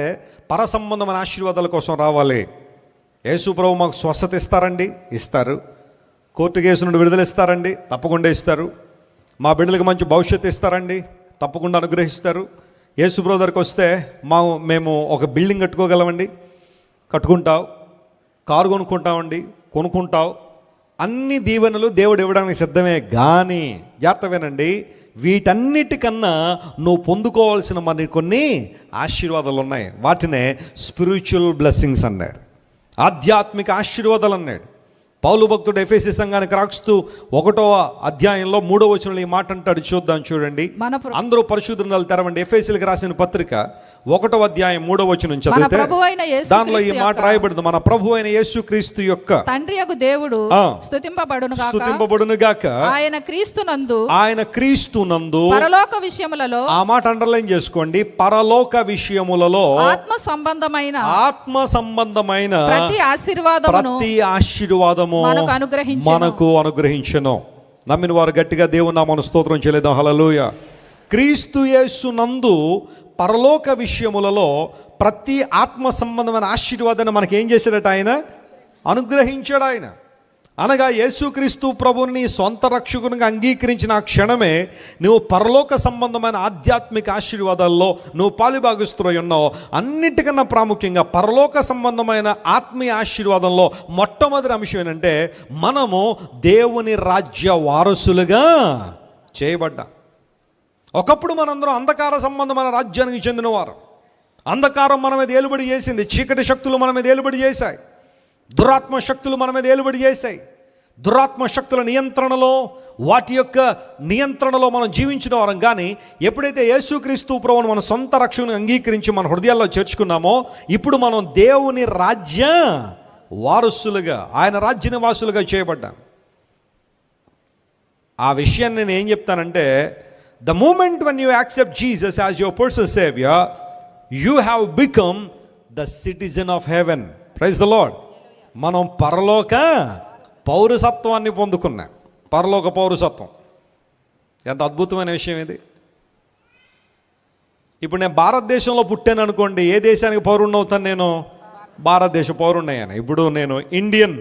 పరసంబంధమైన ఆశీర్వాదాల కోసం రావాలి. యేసు ప్రభు మాకు స్వస్థత ఇస్తారండి, ఇస్తారు. కోర్టు కేసు నుండి విడుదల ఇస్తారండి, తప్పకుండా ఇస్తారు. మా బిడ్డలకు మంచి భవిష్యత్తు ఇస్తారండి, తప్పకుండా అనుగ్రహిస్తారు. యేసు ప్రభు దగ్గరికి వస్తే మేము ఒక బిల్డింగ్ కట్టుకోగలమండి, కట్టుకుంటావు. కారు కొనుక్కుంటామండి, కొనుక్కుంటావు. అన్ని దీవెనలు దేవుడు ఇవ్వడానికి సిద్ధమే. కానీ జాగ్రత్త వినండి, వీటన్నిటికన్నా నువ్వు పొందుకోవాల్సిన మరి కొన్ని ఆశీర్వాదాలు ఉన్నాయి. వాటినే స్పిరిచువల్ బ్లెస్సింగ్స్ అన్నారు, ఆధ్యాత్మిక ఆశీర్వాదాలు అన్నాడు. పౌలు భక్తుడు ఎఫెసీ సంఘానికి రాస్తూ 1వ అధ్యాయంలో 3వ వచనంలో ఈ మాట అంటాడు. చూద్దాం, చూడండి. అందరూ పరిశుద్ధ గ్రంథాలు తెరవండి. ఎఫెసీలకు రాసిన పత్రిక 1వ అధ్యాయం 3వ వచనం చదివితే దానిలో ఈ మాట రాయబడింది, మన ప్రభు అయిన యేసుక్రీస్తు యొక్క తండ్రియగు దేవుడు స్తుతింపబడును గాక, ఆయన క్రీస్తునందు పరలోక విషయములలో, ఆ మాట అండర్లైన్ చేసుకోండి, పరలోక విషయములలో ఆత్మ సంబంధమైన ప్రతి ఆశీర్వాదము మనకు అనుగ్రహించెను. నమ్మిన వారు గట్టిగా దేవుని నామమున స్తోత్రం చెల్లిద్దాం. హల్లెలూయా. క్రీస్తు యేసునందు పరలోక విషయములలో ప్రతి ఆత్మ సంబంధమైన ఆశీర్వాదాన్ని మనకి ఏం చేశాడట, ఆయన అనుగ్రహించాడు. ఆయన అనగా యేసుక్రీస్తు ప్రభువుని సొంత రక్షకునిగా అంగీకరించిన ఆ క్షణమే నువ్వు పరలోక సంబంధమైన ఆధ్యాత్మిక ఆశీర్వాదాల్లో నువ్వు పాలుభాగస్తులై ఉన్నావు. అన్నిటికన్నా ప్రాముఖ్యంగా పరలోక సంబంధమైన ఆత్మీయ ఆశీర్వాదంలో మొట్టమొదటి అంశం ఏంటంటే మనము దేవుని రాజ్య వారసులుగా చేయబడ్డాం. ఒకప్పుడు మనందరం అంధకార సంబంధమైన రాజ్యానికి చెందినవారు. అంధకారం మన మీద ఏలుబడి చేసింది, చీకటి శక్తులు మన మీద ఏలుబడి చేశాయి, దురాత్మ శక్తులు మన మీద ఏలుబడి చేశాయి. దురాత్మ శక్తుల నియంత్రణలో, వాటి యొక్క నియంత్రణలో మనం జీవించిన వారం. కానీ ఎప్పుడైతే యేసుక్రీస్తు ప్రభువును మన సొంత రక్షణను అంగీకరించి మన హృదయాల్లో చేర్చుకున్నామో ఇప్పుడు మనం దేవుని రాజ్య వారసులుగా, ఆయన రాజ్య నివాసులుగా చేయబడ్డాం. ఆ విషయాన్ని నేను ఏం చెప్తానంటే, the moment when you accept Jesus as your personal savior, you have become the citizen of heaven. Praise the Lord. మనం పరలోక పౌరసత్వాన్ని పొందుకున్నాం. పరలోక పౌరసత్వం ఎంత అద్భుతమైన విషయం ఇది. ఇప్పుడు నేను భారతదేశంలో పుట్టాను అనుకోండి, ఏ దేశానికి పౌరుణ్ణి అవుతాను? నేను భారతదేశ పౌరుణ్ణి అయ్యాను. ఇప్పుడు నేను ఇండియన్,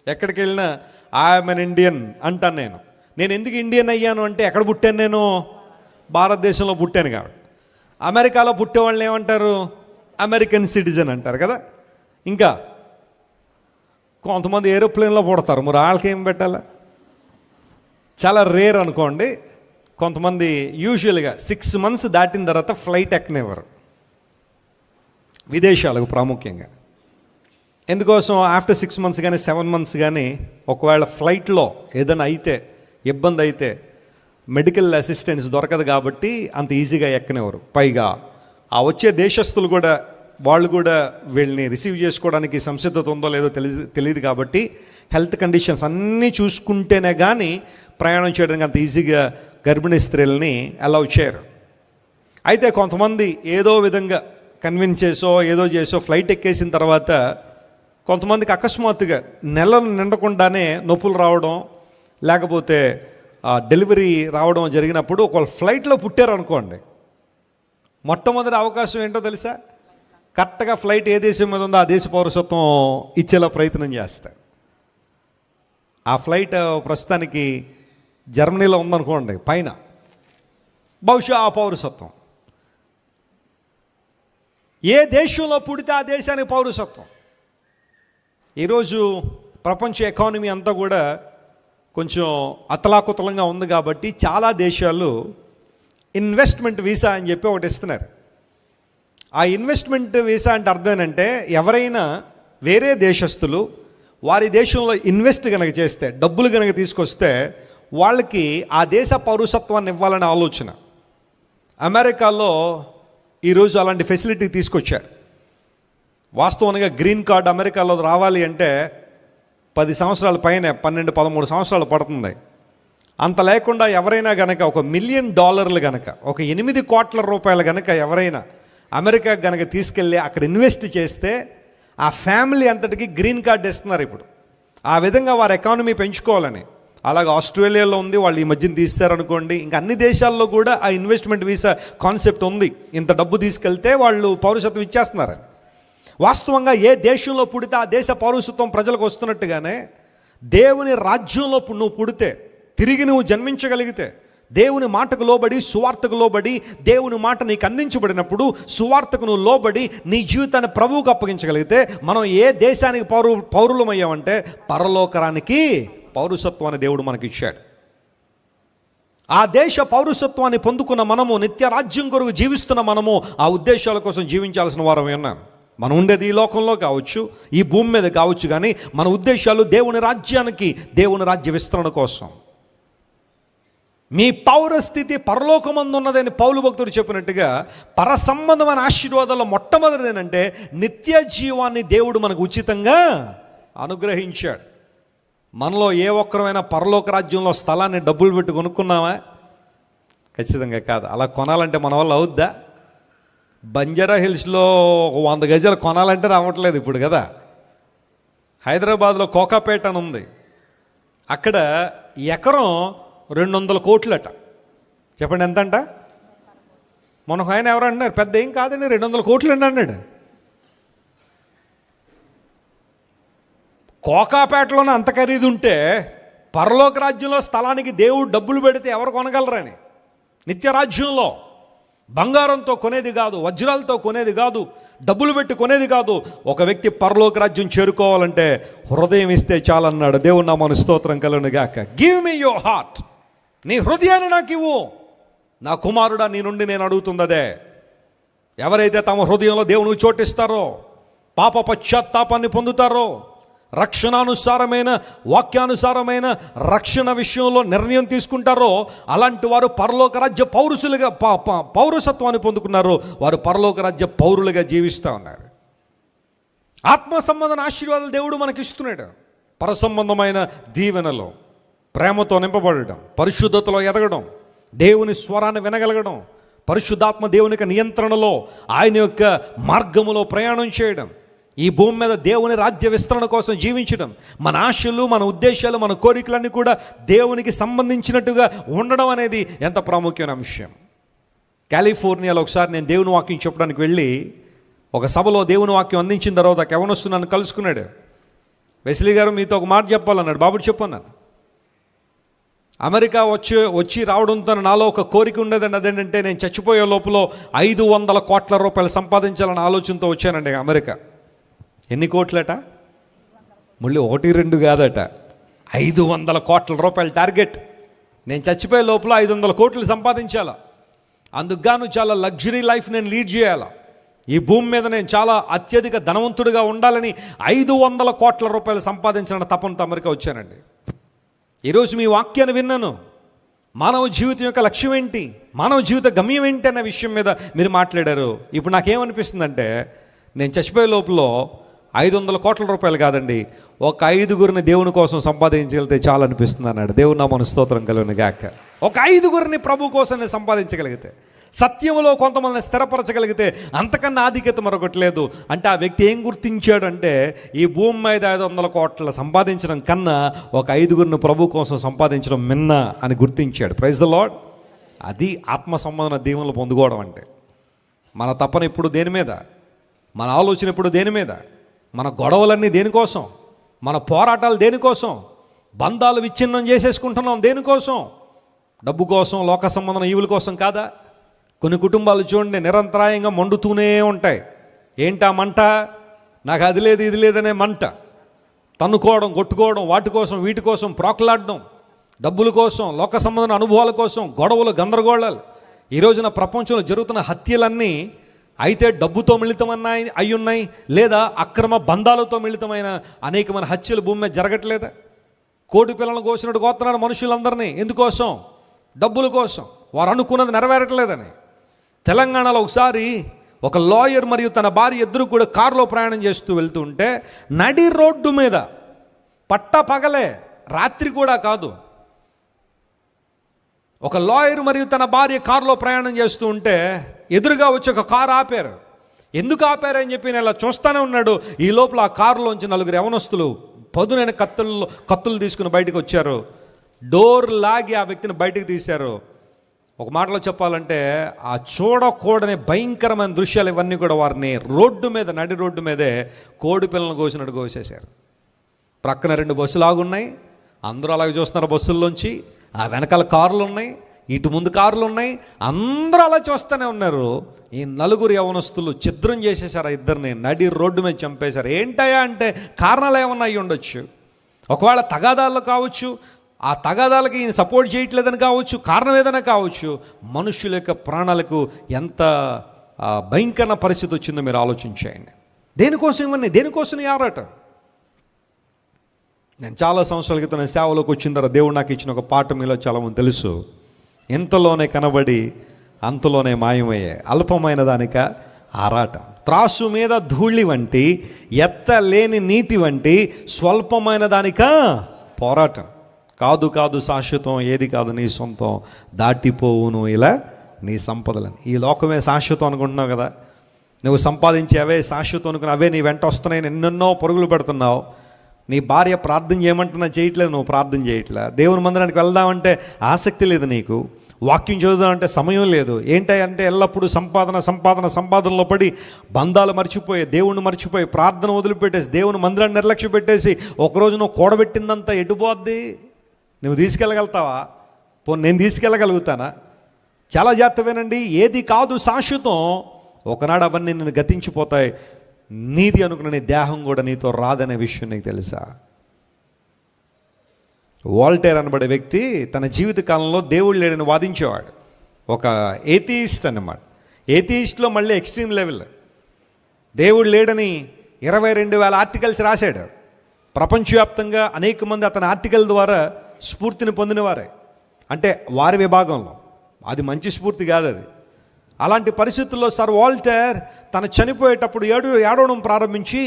ఎక్కడికి వెళ్ళినా ఐఎమ్ అన్ ఇండియన్ అంటాను. నేను ఎందుకు ఇండియన్ అయ్యాను అంటే ఎక్కడ పుట్టాను? నేను భారతదేశంలో పుట్టాను కాబట్టి. అమెరికాలో పుట్టే వాళ్ళని ఏమంటారు? అమెరికన్ సిటిజన్ అంటారు కదా. ఇంకా కొంతమంది ఏరోప్లేన్లో పుడతారు, మరి వాళ్ళకి ఏం పెట్టాలా? చాలా రేర్ అనుకోండి. కొంతమంది యూజువల్గా 6 months దాటిన తర్వాత ఫ్లైట్ ఎక్కనివ్వరు విదేశాలకు, ప్రాముఖ్యంగా. ఎందుకోసం? ఆఫ్టర్ 6 months కానీ 7 months కానీ ఒకవేళ ఫ్లైట్లో ఏదైనా అయితే, ఇబ్బంది అయితే మెడికల్ అసిస్టెన్స్ దొరకదు కాబట్టి అంత ఈజీగా ఎక్కనివ్వరు. పైగా ఆ వచ్చే దేశస్తులు కూడా, వాళ్ళు కూడా వీళ్ళని రిసీవ్ చేసుకోవడానికి సంసిద్ధత ఉందో లేదో తెలియదు కాబట్టి హెల్త్ కండిషన్స్ అన్నీ చూసుకుంటేనే కానీ ప్రయాణం చేయడానికి అంత ఈజీగా గర్భిణీ స్త్రీలని అలౌ చేయరు. అయితే కొంతమంది ఏదో విధంగా కన్విన్స్ చేసో ఏదో చేసో ఫ్లైట్ ఎక్కేసిన తర్వాత కొంతమందికి అకస్మాత్తుగా నెలలు నిండకుండానే నొప్పులు రావడం, లేకపోతే డెలివరీ రావడం జరిగినప్పుడు ఒకవేళ ఫ్లైట్లో పుట్టారు అనుకోండి, మొట్టమొదటి అవకాశం ఏంటో తెలుసా? కరెక్ట్గా ఫ్లైట్ ఏ దేశం మీద ఉందో ఆ దేశ పౌరసత్వం ఇచ్చేలా ప్రయత్నం చేస్తాడు. ఆ ఫ్లైట్ ప్రస్తుతానికి జర్మనీలో ఉందనుకోండి పైన, బహుశా ఆ పౌరసత్వం. ఏ దేశంలో పుడితే ఆ దేశానికి పౌరసత్వం. ఈరోజు ప్రపంచ ఎకానమీ అంతా కూడా కొంచెం అతలాకుతలంగా ఉంది కాబట్టి చాలా దేశాలు ఇన్వెస్ట్మెంట్ వీసా అని చెప్పి ఒకటి ఇస్తున్నారు. ఆ ఇన్వెస్ట్మెంట్ వీసా అంటే అర్థం ఏంటంటే, ఎవరైనా వేరే దేశస్తులు వారి దేశంలో ఇన్వెస్ట్ కనుక చేస్తే, డబ్బులు కనుక తీసుకొస్తే వాళ్ళకి ఆ దేశ పౌరసత్వాన్ని ఇవ్వాలనే ఆలోచన. అమెరికాలో ఈరోజు అలాంటి ఫెసిలిటీ తీసుకొచ్చారు. వాస్తవంగా గ్రీన్ కార్డ్ అమెరికాలో రావాలి అంటే 10 సంవత్సరాల పైన, 12-13 సంవత్సరాలు పడుతుంది. అంత లేకుండా ఎవరైనా గనక $1 మిలియన్ గనక, ఒక 8 కోట్ల రూపాయలు గనక ఎవరైనా అమెరికా గనక తీసుకెళ్ళి అక్కడ ఇన్వెస్ట్ చేస్తే ఆ ఫ్యామిలీ అంతటికి గ్రీన్ కార్డ్ ఇస్తున్నారు ఇప్పుడు. ఆ విధంగా వారి ఎకానమీ పెంచుకోవాలని. అలాగే ఆస్ట్రేలియాలో ఉంది, వాళ్ళు ఈ మధ్యన తీస్తారనుకోండి. ఇంకా అన్ని దేశాల్లో కూడా ఆ ఇన్వెస్ట్మెంట్ వీసా కాన్సెప్ట్ ఉంది. ఇంత డబ్బు తీసుకెళ్తే వాళ్ళు పౌరసత్వం ఇచ్చేస్తున్నారు. వాస్తవంగా ఏ దేశంలో పుడితే ఆ దేశ పౌరసత్వం ప్రజలకు వస్తున్నట్టుగానే దేవుని రాజ్యంలో నువ్వు పుడితే, తిరిగి నువ్వు జన్మించగలిగితే, దేవుని మాటకు లోబడి, సువార్తకు లోబడి, దేవుని మాట నీకు అందించబడినప్పుడు సువార్తకు నువ్వు లోబడి నీ జీవితాన్ని ప్రభువుకు అప్పగించగలిగితే, మనం ఏ దేశానికి పౌరులమయ్యామంటే పరలోకరానికి పౌరసత్వాన్ని దేవుడు మనకిచ్చాడు. ఆ దేశ పౌరసత్వాన్ని పొందుకున్న మనము, నిత్య రాజ్యం కొరకు జీవిస్తున్న మనము ఆ ఉద్దేశాల కోసం జీవించాల్సిన వారమే ఉన్నాం. మనం ఉండేది ఈ లోకంలో కావచ్చు, ఈ భూమి మీద కావచ్చు, కానీ మన ఉద్దేశాలు దేవుని రాజ్యానికి, దేవుని రాజ్య విస్తరణ కోసం. మీ పౌరస్థితి పరలోకమందు ఉన్నదని పౌలు భక్తుడు చెప్పినట్టుగా, పర సంబంధమైన ఆశీర్వాదాల్లో మొట్టమొదటిది ఏంటంటే నిత్య జీవాన్ని దేవుడు మనకు ఉచితంగా అనుగ్రహించాడు. మనలో ఏ ఒక్కరైనా పరలోక రాజ్యంలో స్థలాన్ని డబ్బులు పెట్టి కొనుక్కున్నామా? ఖచ్చితంగా కాదు. అలా కొనాలంటే మన వల్ల అవుద్దా? బంజారా హిల్స్లో 100 గజాలు కొనాలంటే రావట్లేదు ఇప్పుడు కదా. హైదరాబాద్లో కోకాపేట అని ఉంది, అక్కడ ఎకరం 200 కోట్లట. చెప్పండి ఎంతంట? మనకు ఆయన ఎవరు అన్నారు, పెద్ద ఏం కాదండి, 200 కోట్లు అండి అన్నాడు. కోకాపేటలోనే అంత ఖరీదు ఉంటే పరలోక రాజ్యంలో స్థలానికి దేవుడు డబ్బులు పెడితే ఎవరు కొనగలరని. నిత్యరాజ్యంలో బంగారంతో కొనేది కాదు, వజ్రాలతో కొనేది కాదు, డబ్బులు పెట్టి కొనేది కాదు. ఒక వ్యక్తి పరలోక రాజ్యం చేరుకోవాలంటే హృదయం ఇస్తే చాలన్నాడు. దేవుడు నామమున స్తోత్రం కలుగును గాక. గివ్ మీ యువర్ హార్ట్, నీ హృదయాన్ని నాకు ఇవ్వు నా కుమారుడా, నీ నుండి నేను అడుగుతుంది అదే. ఎవరైతే తమ హృదయంలో దేవునికి చోటిస్తారో, పాప పశ్చాత్తాపాన్ని పొందుతారో, రక్షణానుసారమైన, వాక్యానుసారమైన రక్షణ విషయంలో నిర్ణయం తీసుకుంటారో, అలాంటి వారు పరలోక రాజ్య పౌరుషులుగా పౌరసత్వాన్ని పొందుకున్నారు. వారు పరలోక రాజ్య పౌరులుగా జీవిస్తూ ఉన్నారు. ఆత్మ సంబంధమైన ఆశీర్వాదాలు దేవుడు మనకి ఇస్తున్నాడు. పరసంబంధమైన దీవెనలో ప్రేమతో నింపబడడం, పరిశుద్ధతలో ఎదగడం, దేవుని స్వరాన్ని వినగలగడం, పరిశుద్ధాత్మ దేవునికి నియంత్రణలో ఆయన యొక్క మార్గములో ప్రయాణం చేయడం, ఈ భూమి మీద దేవుని రాజ్య విస్తరణ కోసం జీవించడం, మన ఆశలు, మన ఉద్దేశాలు, మన కోరికలన్నీ కూడా దేవునికి సంబంధించినట్టుగా ఉండడం అనేది ఎంత ప్రాముఖ్యమైన అంశం. కాలిఫోర్నియాలో ఒకసారి నేను దేవుని వాక్యం చెప్పడానికి వెళ్ళి ఒక సభలో దేవుని వాక్యం అందించిన తర్వాత ఎవనొస్తూ నన్ను కలుసుకున్నాడు. వెస్లీ గారు మీతో ఒక మాట చెప్పాలన్నాడు. బాబుడు చెప్పన్నాను. అమెరికా వచ్చి రావడంతో నాలో ఒక కోరిక ఉండేదండి. అదేంటంటే నేను చచ్చిపోయే లోపల 500 కోట్ల రూపాయలు సంపాదించాలన్న ఆలోచనతో వచ్చానండి అమెరికా. ఎన్ని కోట్లట? మళ్ళీ 1-2 కాదట, 500 కోట్ల రూపాయల టార్గెట్. నేను చచ్చిపోయే లోపల 500 కోట్లు సంపాదించాలా, అందుకు గాను చాలా లగ్జరీ లైఫ్ నేను లీడ్ చేయాలా, ఈ భూమి మీద నేను చాలా అత్యధిక ధనవంతుడిగా ఉండాలని 500 కోట్ల రూపాయలు సంపాదించాలని తపనతో అమెరికా వచ్చానండి. ఈరోజు మీ వాక్యాన్ని విన్నాను. మానవ జీవితం యొక్క లక్ష్యం ఏంటి, మానవ జీవిత గమ్యం ఏంటి అనే విషయం మీద మీరు మాట్లాడారు. ఇప్పుడు నాకేమనిపిస్తుందంటే, నేను చచ్చిపోయే లోపల 500 కోట్ల రూపాయలు కాదండి, ఒక 5గురిని దేవుని కోసం సంపాదించగలిగితే చాలా అనిపిస్తుంది అన్నాడు. దేవుని నామమున స్తోత్రం కలుగును గాక. ఒక 5గురిని ప్రభు కోసం నేను సంపాదించగలిగితే, సత్యములో కొంతమందిని స్థిరపరచగలిగితే అంతకన్నా ఆధిక్యత మరొకటి లేదు. అంటే ఆ వ్యక్తి ఏం గుర్తించాడంటే, ఈ భూమి మీద 500 కోట్ల సంపాదించడం కన్నా ఒక 5గురిని ప్రభు కోసం సంపాదించడం మిన్న అని గుర్తించాడు. Praise the Lord. అది ఆత్మ సంబంధమైన దీవెనలు పొందుకోవడం అంటే. మన తపన ఇప్పుడు దేని మీద? మన ఆలోచన ఎప్పుడు దేని మీద? మన గొడవలన్నీ దేనికోసం? మన పోరాటాలు దేనికోసం? బంధాలు విచ్ఛిన్నం చేసేసుకుంటున్నాం దేనికోసం? డబ్బు కోసం, లోక సంబంధం ఈవుల కోసం కాదా? కొన్ని కుటుంబాలు చూడండి, నిరంతరాయంగా మండుతూనే ఉంటాయి. ఏంటా మంట? నాకు అది లేదు ఇది లేదనే మంట. తన్నుకోవడం, కొట్టుకోవడం, వాటి కోసం వీటి కోసం ప్రాకులాడడం, డబ్బుల కోసం, లోక సంబంధమైన అనుభవాల కోసం గొడవలు, గందరగోళాలు. ఈ రోజున ప్రపంచంలో జరుగుతున్న హత్యలన్నీ అయితే డబ్బుతో మిళితమన్నాయి అయి ఉన్నాయి, లేదా అక్రమ బంధాలతో మిళితమైన అనేకమైన హత్యలు భూమి మీద జరగట్లేదా? కోడి పిల్లలను కోసినట్టు కోస్తున్నాడు మనుషులందరినీ. ఎందుకోసం? డబ్బుల కోసం. వారు అనుకున్నది నెరవేరట్లేదని. తెలంగాణలో ఒకసారి ఒక లాయర్ మరియు తన భార్య ఇద్దరు కూడా కారులో ప్రయాణం చేస్తూ వెళ్తూ ఉంటే నడి రోడ్డు మీద పట్ట పగలే, రాత్రి కూడా కాదు, ఒక లాయర్ మరియు తన భార్య కారులో ప్రయాణం చేస్తూ ఉంటే ఎదురుగా వచ్చి ఒక కారు ఆపారు. ఎందుకు ఆపారని చెప్పి నేను ఇలా చూస్తూనే ఉన్నాడు. ఈ లోపల ఆ కారులోంచి 4 యవనస్తులు పదునైన కత్తులు తీసుకుని బయటకు వచ్చారు. డోర్ లాగి ఆ వ్యక్తిని బయటకు తీశారు. ఒక మాటలో చెప్పాలంటే ఆ చూడకూడని భయంకరమైన దృశ్యాలు ఇవన్నీ కూడా వారిని రోడ్డు మీద, నడి రోడ్డు మీదే కోడి పిల్లలను కోసినట్టు కోసేశారు. ప్రక్కన 2 బస్సులు ఆగున్నాయి. అందరూ అలాగే చూస్తున్నారు బస్సుల్లోంచి. ఆ వెనకాల కార్లు ఉన్నాయి, ఇటు ముందు కార్లు ఉన్నాయి. అందరూ అలా చూస్తూనే ఉన్నారు. ఈ 4 యవనస్తులు ఛిద్రం చేసేశారు. ఆ ఇద్దరిని నడి రోడ్డు మీద చంపేశారు. ఏంటయ్యా అంటే కారణాలు ఏమన్నా అయ్యి ఉండొచ్చు. ఒకవేళ తగాదాలు కావచ్చు, ఆ తగాదాలకి ఈయన సపోర్ట్ చేయట్లేదని కావచ్చు, కారణం ఏదైనా కావచ్చు. మనుషుల యొక్క ప్రాణాలకు ఎంత భయంకర పరిస్థితి వచ్చిందో మీరు ఆలోచించేయండి. దేనికోసం ఇవన్నీ? దేనికోసం ఈ ఆరాటం? నేను చాలా సంవత్సరాల క్రితం సేవలోకి వచ్చిన తర్వాత దేవుడు నాకు ఇచ్చిన ఒక పాట మీలో చాలామంది తెలుసు. ఇంతలోనే కనబడి అంతలోనే మాయమయ్యే అల్పమైన దానిక ఆరాటం. త్రాసు మీద ధూళి వంటి, ఎత్తలేని నీటి వంటి స్వల్పమైన దానిక పోరాటం. కాదు కాదు శాశ్వతం, ఏది కాదు నీ సొంతం, దాటిపోవును ఇలా నీ సంపదలని. ఈ లోకమే శాశ్వతం అనుకుంటున్నావు కదా. నువ్వు సంపాదించి అవే శాశ్వతం అనుకుని అవే నీ వెంట వస్తున్నాయి. ఎన్నెన్నో పరుగులు పెడుతున్నావు. నీ భార్య ప్రార్థన చేయమంటున్నా చేయట్లేదు, నువ్వు ప్రార్థన చేయట్లే. దేవుని మందిరానికి వెళ్దామంటే ఆసక్తి లేదు నీకు. వాక్యం చదువుదామంటే సమయం లేదు. ఏంటంటే ఎల్లప్పుడూ సంపాదనలో పడి బంధాలు మర్చిపోయి, దేవుణ్ణి మర్చిపోయి, ప్రార్థన వదిలిపెట్టేసి, దేవుని మందిరాన్ని నిర్లక్ష్య పెట్టేసి ఒకరోజు నువ్వు కూడబెట్టిందంతా ఎటుపోద్ది? నువ్వు తీసుకెళ్ళగలుగుతావా? పోనీ నేను తీసుకెళ్ళగలుగుతానా? చాలా జాగ్రత్త వినండి. ఏది కాదు శాశ్వతం, ఒకనాడు అవన్నీ నేను గతించిపోతాయి. నీది అనుకున్న నీ దేహం కూడా నీతో రాదనే విషయం నీకు తెలుసా? వాల్టేర్ అనబడే వ్యక్తి తన జీవిత కాలంలో దేవుడు లేడని వాదించేవాడు. ఒక ఏథియిస్ట్ అన్నమాట. ఏథియిస్ట్లో మళ్ళీ ఎక్స్ట్రీమ్ లెవెల్. దేవుడు లేడని 22,000 ఆర్టికల్స్ రాశాడు. ప్రపంచవ్యాప్తంగా అనేక మంది అతని ఆర్టికల్ ద్వారా స్ఫూర్తిని పొందినవారే. అంటే వారి విభాగంలో అది మంచి స్ఫూర్తి కాదు అది. అలాంటి పరిస్థితుల్లో సర్ వాల్టర్ తను చనిపోయేటప్పుడు ఏడవడం ప్రారంభించి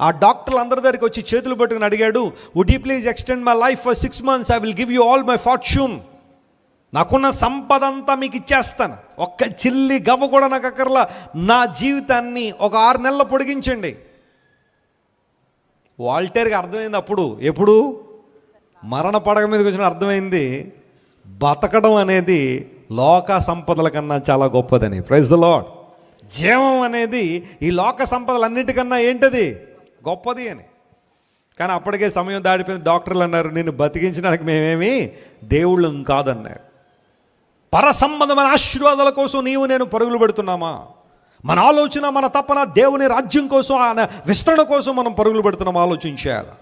ఆ డాక్టర్లు అందరి దగ్గరికి వచ్చి చేతులు పట్టుకుని అడిగాడు, would you please extend my life for 6 months, I will give you all my fortune. నాకున్న సంపద అంతా మీకు ఇచ్చేస్తాను, ఒక్క చిల్లి గవ్వ కూడా నాకు అక్కర్లా, నా జీవితాన్ని ఒక 6 నెలలు పొడిగించండి. వాల్టేర్కి అర్థమైంది అప్పుడు, ఎప్పుడు మరణ పడగ మీదకి వచ్చిన అర్థమైంది బతకడం అనేది లోక సంపదల కన్నా చాలా గొప్పదని. Praise the Lord. జీవం అనేది ఈ లోక సంపదలన్నిటికన్నా ఏంటది? గొప్పది అని. కానీ అప్పటికే సమయం దాడిపోయింది. డాక్టర్లు అన్నారు, నిన్ను బతికించడానికి మేమేమి దేవుళ్ళం కాదన్నారు. పరసంబంధమైన ఆశీర్వాదాల కోసం నీవు నేను పరుగులు పెడుతున్నామా? మన ఆలోచన, మన తపన దేవుని రాజ్యం కోసం, ఆయన విస్తరణ కోసం మనం పరుగులు పెడుతున్నాం. ఆలోచించేయాలి.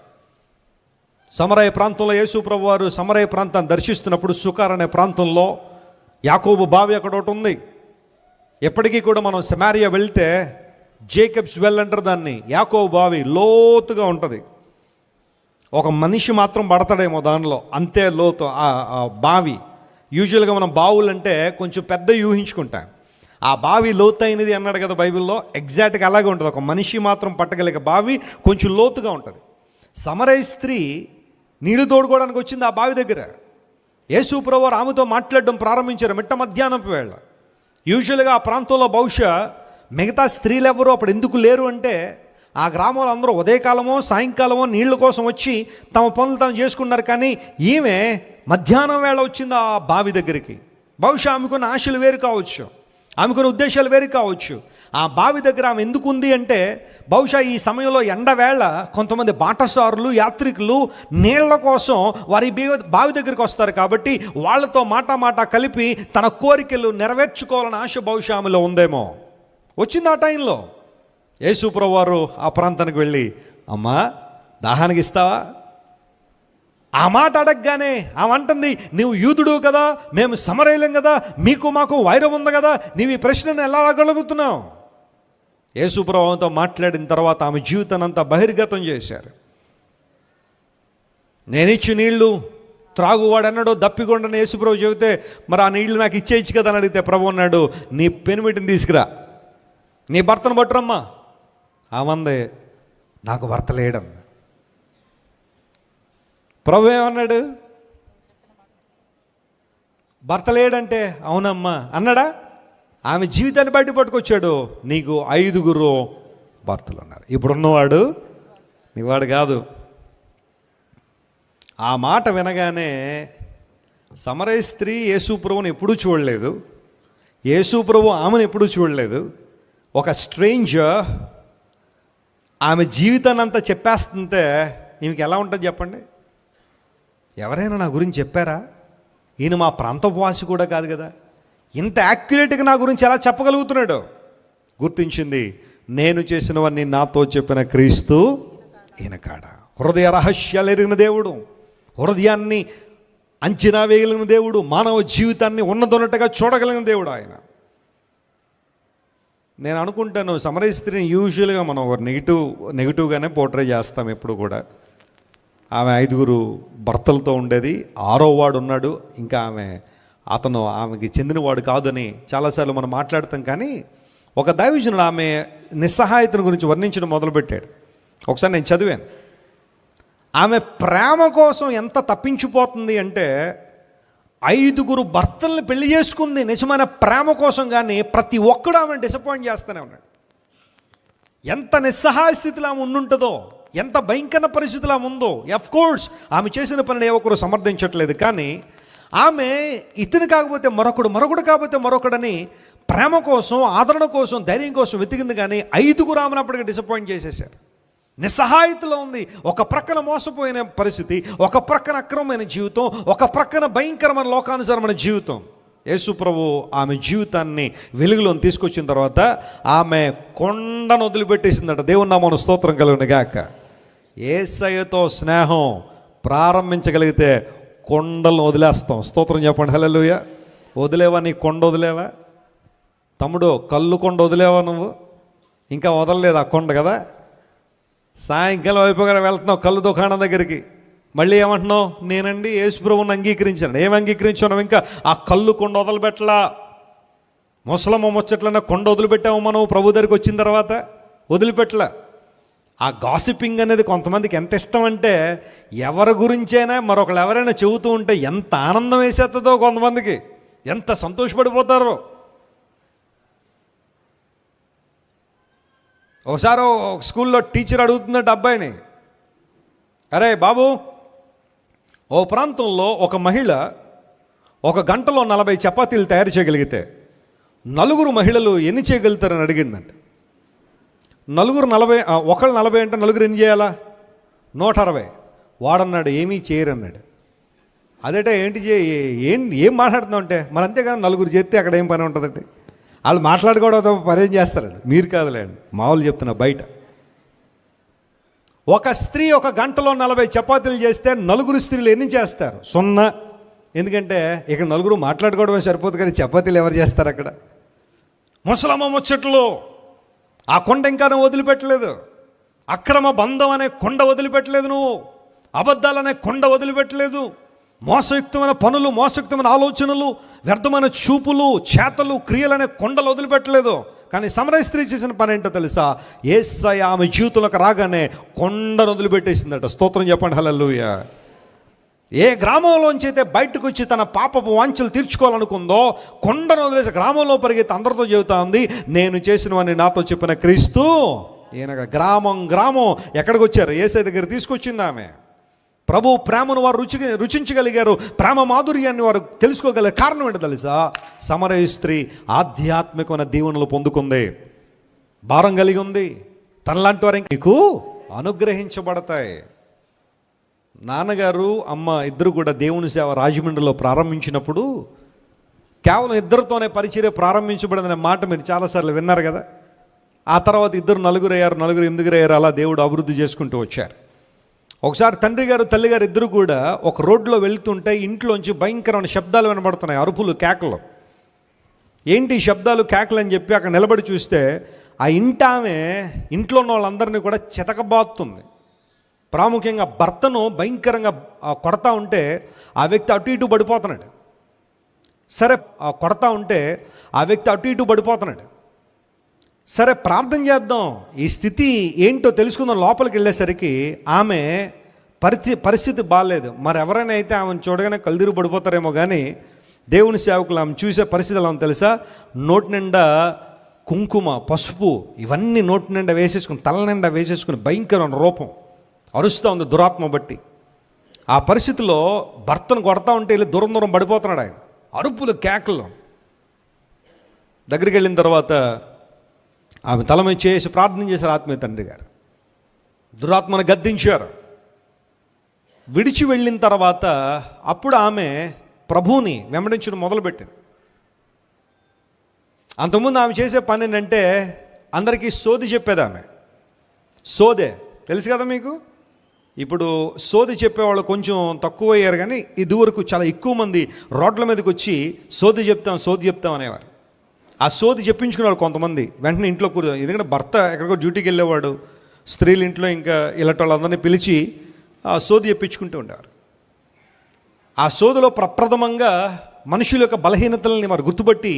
సమరయ ప్రాంతంలో యేసు ప్రభు వారు సమరయ ప్రాంతాన్ని దర్శిస్తున్నప్పుడు సుకార్ అనే ప్రాంతంలో యాకోబు బావి అక్కడ ఒకటి ఉంది. ఎప్పటికీ కూడా మనం సమారియా వెళ్తే జేకబ్స్ వెల్ అంటారు దాన్ని. యాకోబు బావి లోతుగా ఉంటుంది. ఒక మనిషి మాత్రం పడతాడేమో దానిలో, అంతే లోతు ఆ బావి. యూజువల్గా మనం బావులు అంటే కొంచెం పెద్ద ఊహించుకుంటాం. ఆ బావి లోతైనది అన్నాడు కదా బైబిల్లో. ఎగ్జాక్ట్గా అలాగే ఉంటుంది. ఒక మనిషి మాత్రం పట్టగలిగే బావి కొంచెం లోతుగా ఉంటుంది. సమరయ స్త్రీ నీళ్లు తోడుకోవడానికి వచ్చింది ఆ బావి దగ్గర. యేసు ప్రభువు ఆమెతో మాట్లాడడం ప్రారంభించారు మిట్ట మధ్యాహ్నపు వేళ. యూజువల్గా ఆ ప్రాంతంలో బహుశా మిగతా స్త్రీలు ఎవరు అప్పుడు ఎందుకు లేరు అంటే, ఆ గ్రామంలో అందరూ ఉదయకాలమో సాయంకాలమో నీళ్ల కోసం వచ్చి తమ పనులు తాము చేసుకున్నారు. కానీ ఈమె మధ్యాహ్నం వేళ వచ్చింది ఆ బావి దగ్గరికి. బహుశా ఆమెకున్న ఆశలు వేరు కావచ్చు. ఆమెకున్న ఉద్దేశాలు వేరు కావచ్చు. ఆ బావి దగ్గర ఆమె ఎందుకు ఉంది అంటే, బహుశా ఈ సమయంలో ఎండవేళ కొంతమంది బాటసారులు, యాత్రికులు నీళ్ల కోసం వారి బావి దగ్గరికి వస్తారు కాబట్టి వాళ్ళతో మాట కలిపి తన కోరికలు నెరవేర్చుకోవాలని ఆశ బహుశా ఆమెలో ఉందేమో. వచ్చింది ఆ టైంలో. యేసుప్రభు వారు ఆ ప్రాంతానికి వెళ్ళి, అమ్మా దాహానికి ఇస్తావా? ఆ మాట అడగగానే ఆమె అంటుంది, నీవు యూదుడు కదా, మేము సమరయులం కదా, మీకు మాకు వైరం ఉంది కదా, నీవు ఈ ప్రశ్నను ఎలా అడగలుగుతున్నావు? యేసుప్రభువుతో మాట్లాడిన తర్వాత ఆమె జీవితాన్ని అంతా బహిర్గతం చేశారు. నేనిచ్చి నీళ్లు త్రాగువాడన్నాడు, దప్పికొండని యేసుప్రభు చెబితే, మరి ఆ నీళ్లు నాకు ఇచ్చేయచ్చు కదా అని అడిగితే ప్రభు అన్నాడు, నీ పెనిమిటిని తీసుకురా, నీ భర్తను పట్టురమ్మా. ఆమందే, నాకు భర్త లేడన్న. ప్రభు ఏమన్నాడు? భర్త లేడంటే అవునమ్మా అన్నాడా? ఆమె జీవితాన్ని బయట పట్టుకొచ్చాడు. నీకు 5 భర్తలు ఉన్నారు, ఇప్పుడున్నవాడు నీవాడు కాదు. ఆ మాట వినగానే సమరయ స్త్రీ యేసుప్రభుని ఎప్పుడూ చూడలేదు, యేసుప్రభు ఆమెను ఎప్పుడూ చూడలేదు. ఒక స్ట్రేంజర్ ఆమె జీవితాన్ని అంతా చెప్పేస్తుంటే ఈమెకి ఎలా ఉంటుంది చెప్పండి? ఎవరైనా నా గురించి చెప్పారా? ఈయన మా ప్రాంతవాసి కూడా కాదు కదా, ఇంత యాక్యురేట్గా నా గురించి ఎలా చెప్పగలుగుతున్నాడు? గుర్తించింది, నేను చేసినవన్నీ నాతో చెప్పిన క్రీస్తు ఈయన కాడ. హృదయ రహస్యాలు ఎరిగిన దేవుడు, హృదయాన్ని అంచనా వేయగలిగిన దేవుడు, మానవ జీవితాన్ని ఉన్నదొన్నట్టుగా చూడగలిగిన దేవుడు ఆయన. నేను అనుకుంటాను సమరయ స్త్రీని యూజువల్గా మనం ఒక నెగిటివ్గానే పోర్ట్రే చేస్తాం ఎప్పుడు కూడా. ఆమె 5 భర్తలతో ఉండేది, 6వ వాడు ఉన్నాడు, ఇంకా అతను ఆమెకి చెందినవాడు కాదని చాలాసార్లు మనం మాట్లాడతాం. కానీ ఒక దైవజనుడు ఆమె నిస్సహాయతను గురించి వర్ణించడం మొదలుపెట్టాడు. ఒకసారి నేను చదివాను. ఆమె ప్రేమ కోసం ఎంత తప్పించిపోతుంది అంటే, 5 భర్తల్ని పెళ్లి చేసుకుంది నిజమైన ప్రేమ కోసం, కానీ ప్రతి ఒక్కడు ఆమె డిసప్పాయింట్ చేస్తూనే ఉన్నాడు. ఎంత నిస్సహాయ స్థితిలో ఆమె ఉండుంటుందో, ఎంత భయంకర పరిస్థితిలో ఉందో. ఆఫ్ కోర్స్ ఆమె చేసిన పనిని ఏ ఒక్కరు సమర్థించట్లేదు, కానీ ఆమె ఇతను కాకపోతే మరొకడు కాకపోతే మరొకడని ప్రేమ కోసం, ఆదరణ కోసం, ధైర్యం కోసం వెతికింది. కానీ 5 ఆమెను అప్పటికి డిసప్పాయింట్ చేసేసారు. నిస్సహాయతలో ఉంది. ఒక ప్రక్కన మోసపోయిన పరిస్థితి, ఒక ప్రక్కన అక్రమమైన జీవితం, ఒక ప్రక్కన భయంకరమైన లోకానుసారమైన జీవితం. యేసుప్రభు ఆమె జీవితాన్ని వెలుగులోని తీసుకొచ్చిన తర్వాత ఆమె కొండను వదిలిపెట్టేసిందట. దేవుని నామమున స్తోత్రం కలుగును గాక. యేసయ్యతో స్నేహం ప్రారంభించగలిగితే కొండలను వదిలేస్తాం. స్తోత్రం చెప్పండి. హల్లెలూయా. వదిలేవా? నీ కొండ వదిలేవా? తమ్ముడు, కళ్ళు కొండ వదిలేవా? నువ్వు ఇంకా వదలలేదు ఆ కొండ కదా. సాయంకాలం అయిపోగానే వెళ్తున్నావు కళ్ళు దుకాణం దగ్గరికి, మళ్ళీ ఏమంటున్నావు? నేనండి యేసుప్రభువుని అంగీకరించాను. ఏం అంగీకరించావు? ఇంకా ఆ కళ్ళు కొండ వదిలిపెట్టలా. ముసలమ్మ ముచ్చట్లన్నా కొండ వదిలిపెట్టాము మనం ప్రభు దగ్గరికి వచ్చిన తర్వాత, వదిలిపెట్టలా. ఆ గాసిపింగ్ అనేది కొంతమందికి ఎంత ఇష్టం అంటే, ఎవరి గురించైనా మరొకరు ఎవరైనా చెబుతూ ఉంటే ఎంత ఆనందం వేసేస్తుందో కొంతమందికి, ఎంత సంతోషపడిపోతారో. ఒకసారి స్కూల్లో టీచర్ అడుగుతుందట అబ్బాయిని, అరే బాబు, ఓ ప్రాంతంలో ఒక మహిళ 1 గంటలో 40 చపాతీలు తయారు చేయగలిగితే 4 మహిళలు ఎన్ని చేయగలుగుతారని అడిగిందంట. 4 40, ఒకళ్ళు 40 అంటే 4 ఎన్ని చేయాలా? 160. వాడన్నాడు ఏమీ చేయరన్నాడు. అదేట ఏంటి ఏం మాట్లాడుతున్నావు అంటే, మరి అంతేకాదు 4 చేస్తే అక్కడ ఏం పని ఉంటుందంటే, వాళ్ళు మాట్లాడుకోవడం పనేం చేస్తారండి. మీరు కాదులేండి, మామూలు చెప్తున్నా. బయట ఒక స్త్రీ 1 గంటలో 40 చపాతీలు చేస్తే 4 స్త్రీలు ఎన్ని చేస్తారు? 0. ఎందుకంటే ఇక్కడ 4 మాట్లాడుకోవడమే సరిపోదు, కానీ చపాతీలు ఎవరు చేస్తారు అక్కడ? ముసలమ్మ ముచ్చట్లు. ఆ కొండ ఇంకా నువ్వు వదిలిపెట్టలేదు. అక్రమ బంధం అనే కొండ వదిలిపెట్టలేదు నువ్వు. అబద్ధాలనే కొండ వదిలిపెట్టలేదు. మోసయుక్తమైన పనులు, మోసయుక్తమైన ఆలోచనలు, వ్యర్థమైన చూపులు, చేతలు, క్రియలనే కొండలు వదిలిపెట్టలేదు. కానీ సమరయ స్త్రీ చేసిన పని ఏంటో తెలుసా? యేసయ్య ఆమె జీవితంలోకి రాగానే కొండను వదిలిపెట్టేసిందట. స్తోత్రం చెప్పండి. హల్లెలూయా. ఏ గ్రామంలోంచి అయితే బయటకు వచ్చి తన పాపపు వాంఛలు తీర్చుకోవాలనుకుందో, కొండను వదిలేసి గ్రామంలో పరిగెత్తి అందరితో చెబుతా ఉంది, నేను చేసినవని నాతో చెప్పిన క్రీస్తు ఈయన. గ్రామం ఎక్కడికి వచ్చారు? యేసయ్య దగ్గర తీసుకొచ్చింది ఆమె. ప్రభు ప్రేమను వారు రుచించగలిగారు, ప్రేమ మాధుర్యాన్ని వారు తెలుసుకోగలిగారు. కారణం ఏంటో తెలుసా? సమరయ స్త్రీ ఆధ్యాత్మికమైన దీవెనలు పొందుకుంది, భారం కలిగి ఉంది. తనలాంటి వారు మీకు అనుగ్రహించబడతాయి. నాన్నగారు అమ్మ ఇద్దరు కూడా దేవుని సేవ రాజమండ్రిలో ప్రారంభించినప్పుడు కేవలం ఇద్దరితోనే పరిచర్య ప్రారంభించబడిందనే మాట మీరు చాలాసార్లు విన్నారు కదా. ఆ తర్వాత ఇద్దరు నలుగురు అయ్యారు, నలుగురు ఎనిమిదిగురు అయ్యారు. అలా దేవుడు అభివృద్ధి చేసుకుంటూ వచ్చారు. ఒకసారి తండ్రి గారు తల్లిగారు ఇద్దరు కూడా ఒక రోడ్లో వెళ్తుంటే ఇంట్లోంచి భయంకరమైన శబ్దాలు వినబడుతున్నాయి, అరుపులు, కేకలు. ఏంటి శబ్దాలు, కేకలు అని చెప్పి అక్కడ నిలబడి చూస్తే ఆ ఇంటామె ఇంట్లో ఉన్న వాళ్ళందరినీ కూడా చితకబాతుంది. ప్రాముఖ్యంగా భర్తను భయంకరంగా కొడతా ఉంటే ఆ వ్యక్తి అటు ఇటు పడిపోతున్నాడు. సరే, కొడతా ఉంటే ఆ వ్యక్తి అటు ఇటు పడిపోతున్నాడు. సరే, ప్రార్థన చేద్దాం, ఈ స్థితి ఏంటో తెలుసుకుందాం. లోపలికి వెళ్ళేసరికి ఆమె పరిస్థితి బాగాలేదు. మరి ఎవరైనా అయితే ఆమెను చూడగానే కళ్ళిరు పడిపోతారేమో, కానీ దేవుని సేవకులు ఆమె చూసే పరిస్థితి ఎలా ఉందో తెలుసా? నోటి నిండా కుంకుమ, పసుపు ఇవన్నీ నోటి నిండా వేసేసుకుని, తల నిండా వేసేసుకుని భయంకరమైన రూపం అరుస్తూ ఉంది దురాత్మ బట్టి. ఆ పరిస్థితిలో భర్తను కొడతా ఉంటే వెళ్ళి దూరం దూరం పడిపోతున్నాడు ఆయన, అరుపులు, కేకలు. దగ్గరికి వెళ్ళిన తర్వాత ఆమె తల మీద చేసి ప్రార్థన చేశారు ఆత్మీయ తండ్రి గారు. దురాత్మను గద్దించారు. విడిచి వెళ్ళిన తర్వాత అప్పుడు ఆమె ప్రభువుని వెంబడించడం మొదలుపెట్టింది. అంతకుముందు ఆమె చేసే పని ఏంటంటే అందరికీ సోది చెప్పేది. ఆమె సోదే తెలుసు కదా మీకు. ఇప్పుడు సోది చెప్పేవాళ్ళు కొంచెం తక్కువ అయ్యారు, కానీ ఇదివరకు చాలా ఎక్కువ మంది రోడ్ల మీదకి వచ్చి సోది చెప్తాం అనేవారు. ఆ సోది చెప్పించుకునేవాడు కొంతమంది. వెంటనే ఇంట్లో ఎందుకంటే భర్త ఎక్కడికో డ్యూటీకి వెళ్ళేవాడు, స్త్రీలు ఇంట్లో ఇంకా ఇలాంటి వాళ్ళందరినీ పిలిచి ఆ సోది చెప్పించుకుంటూ ఉండేవారు. ఆ సోదిలో ప్రప్రథమంగా మనుషుల యొక్క బలహీనతలని వారు గుర్తుపట్టి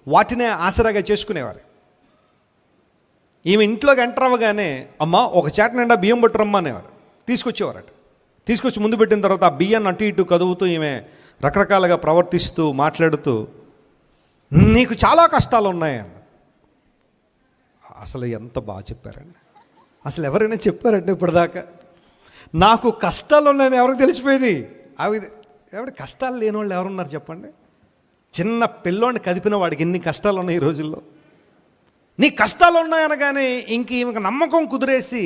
వాటినే ఆసరాగా చేసుకునేవారు. ఈమె ఇంట్లోకి ఎంటర్ అవ్వగానే అమ్మ ఒక చేట నిండా బియ్యం పట్టురమ్మ అనేవారు. తీసుకొచ్చేవారట. తీసుకొచ్చి ముందు పెట్టిన తర్వాత ఆ బియ్యాన్ని అటు ఇటు కదువుతూ ఈమె రకరకాలుగా ప్రవర్తిస్తూ మాట్లాడుతూ నీకు చాలా కష్టాలు ఉన్నాయన్న. అసలు ఎంత బాగా చెప్పారండి. అసలు ఎవరైనా చెప్పారంటే ఇప్పటిదాకా నాకు కష్టాలు ఉన్నాయని ఎవరికి తెలిసిపోయినాయి? అవి ఎవరి కష్టాలు లేని వాళ్ళు ఎవరున్నారు చెప్పండి? చిన్న పిల్లోని కదిపిన వాడికి ఎన్ని కష్టాలు ఉన్నాయి ఈ రోజుల్లో. నీ కష్టాలు ఉన్నాయనగానే ఈమెకు నమ్మకం కుదిరేసి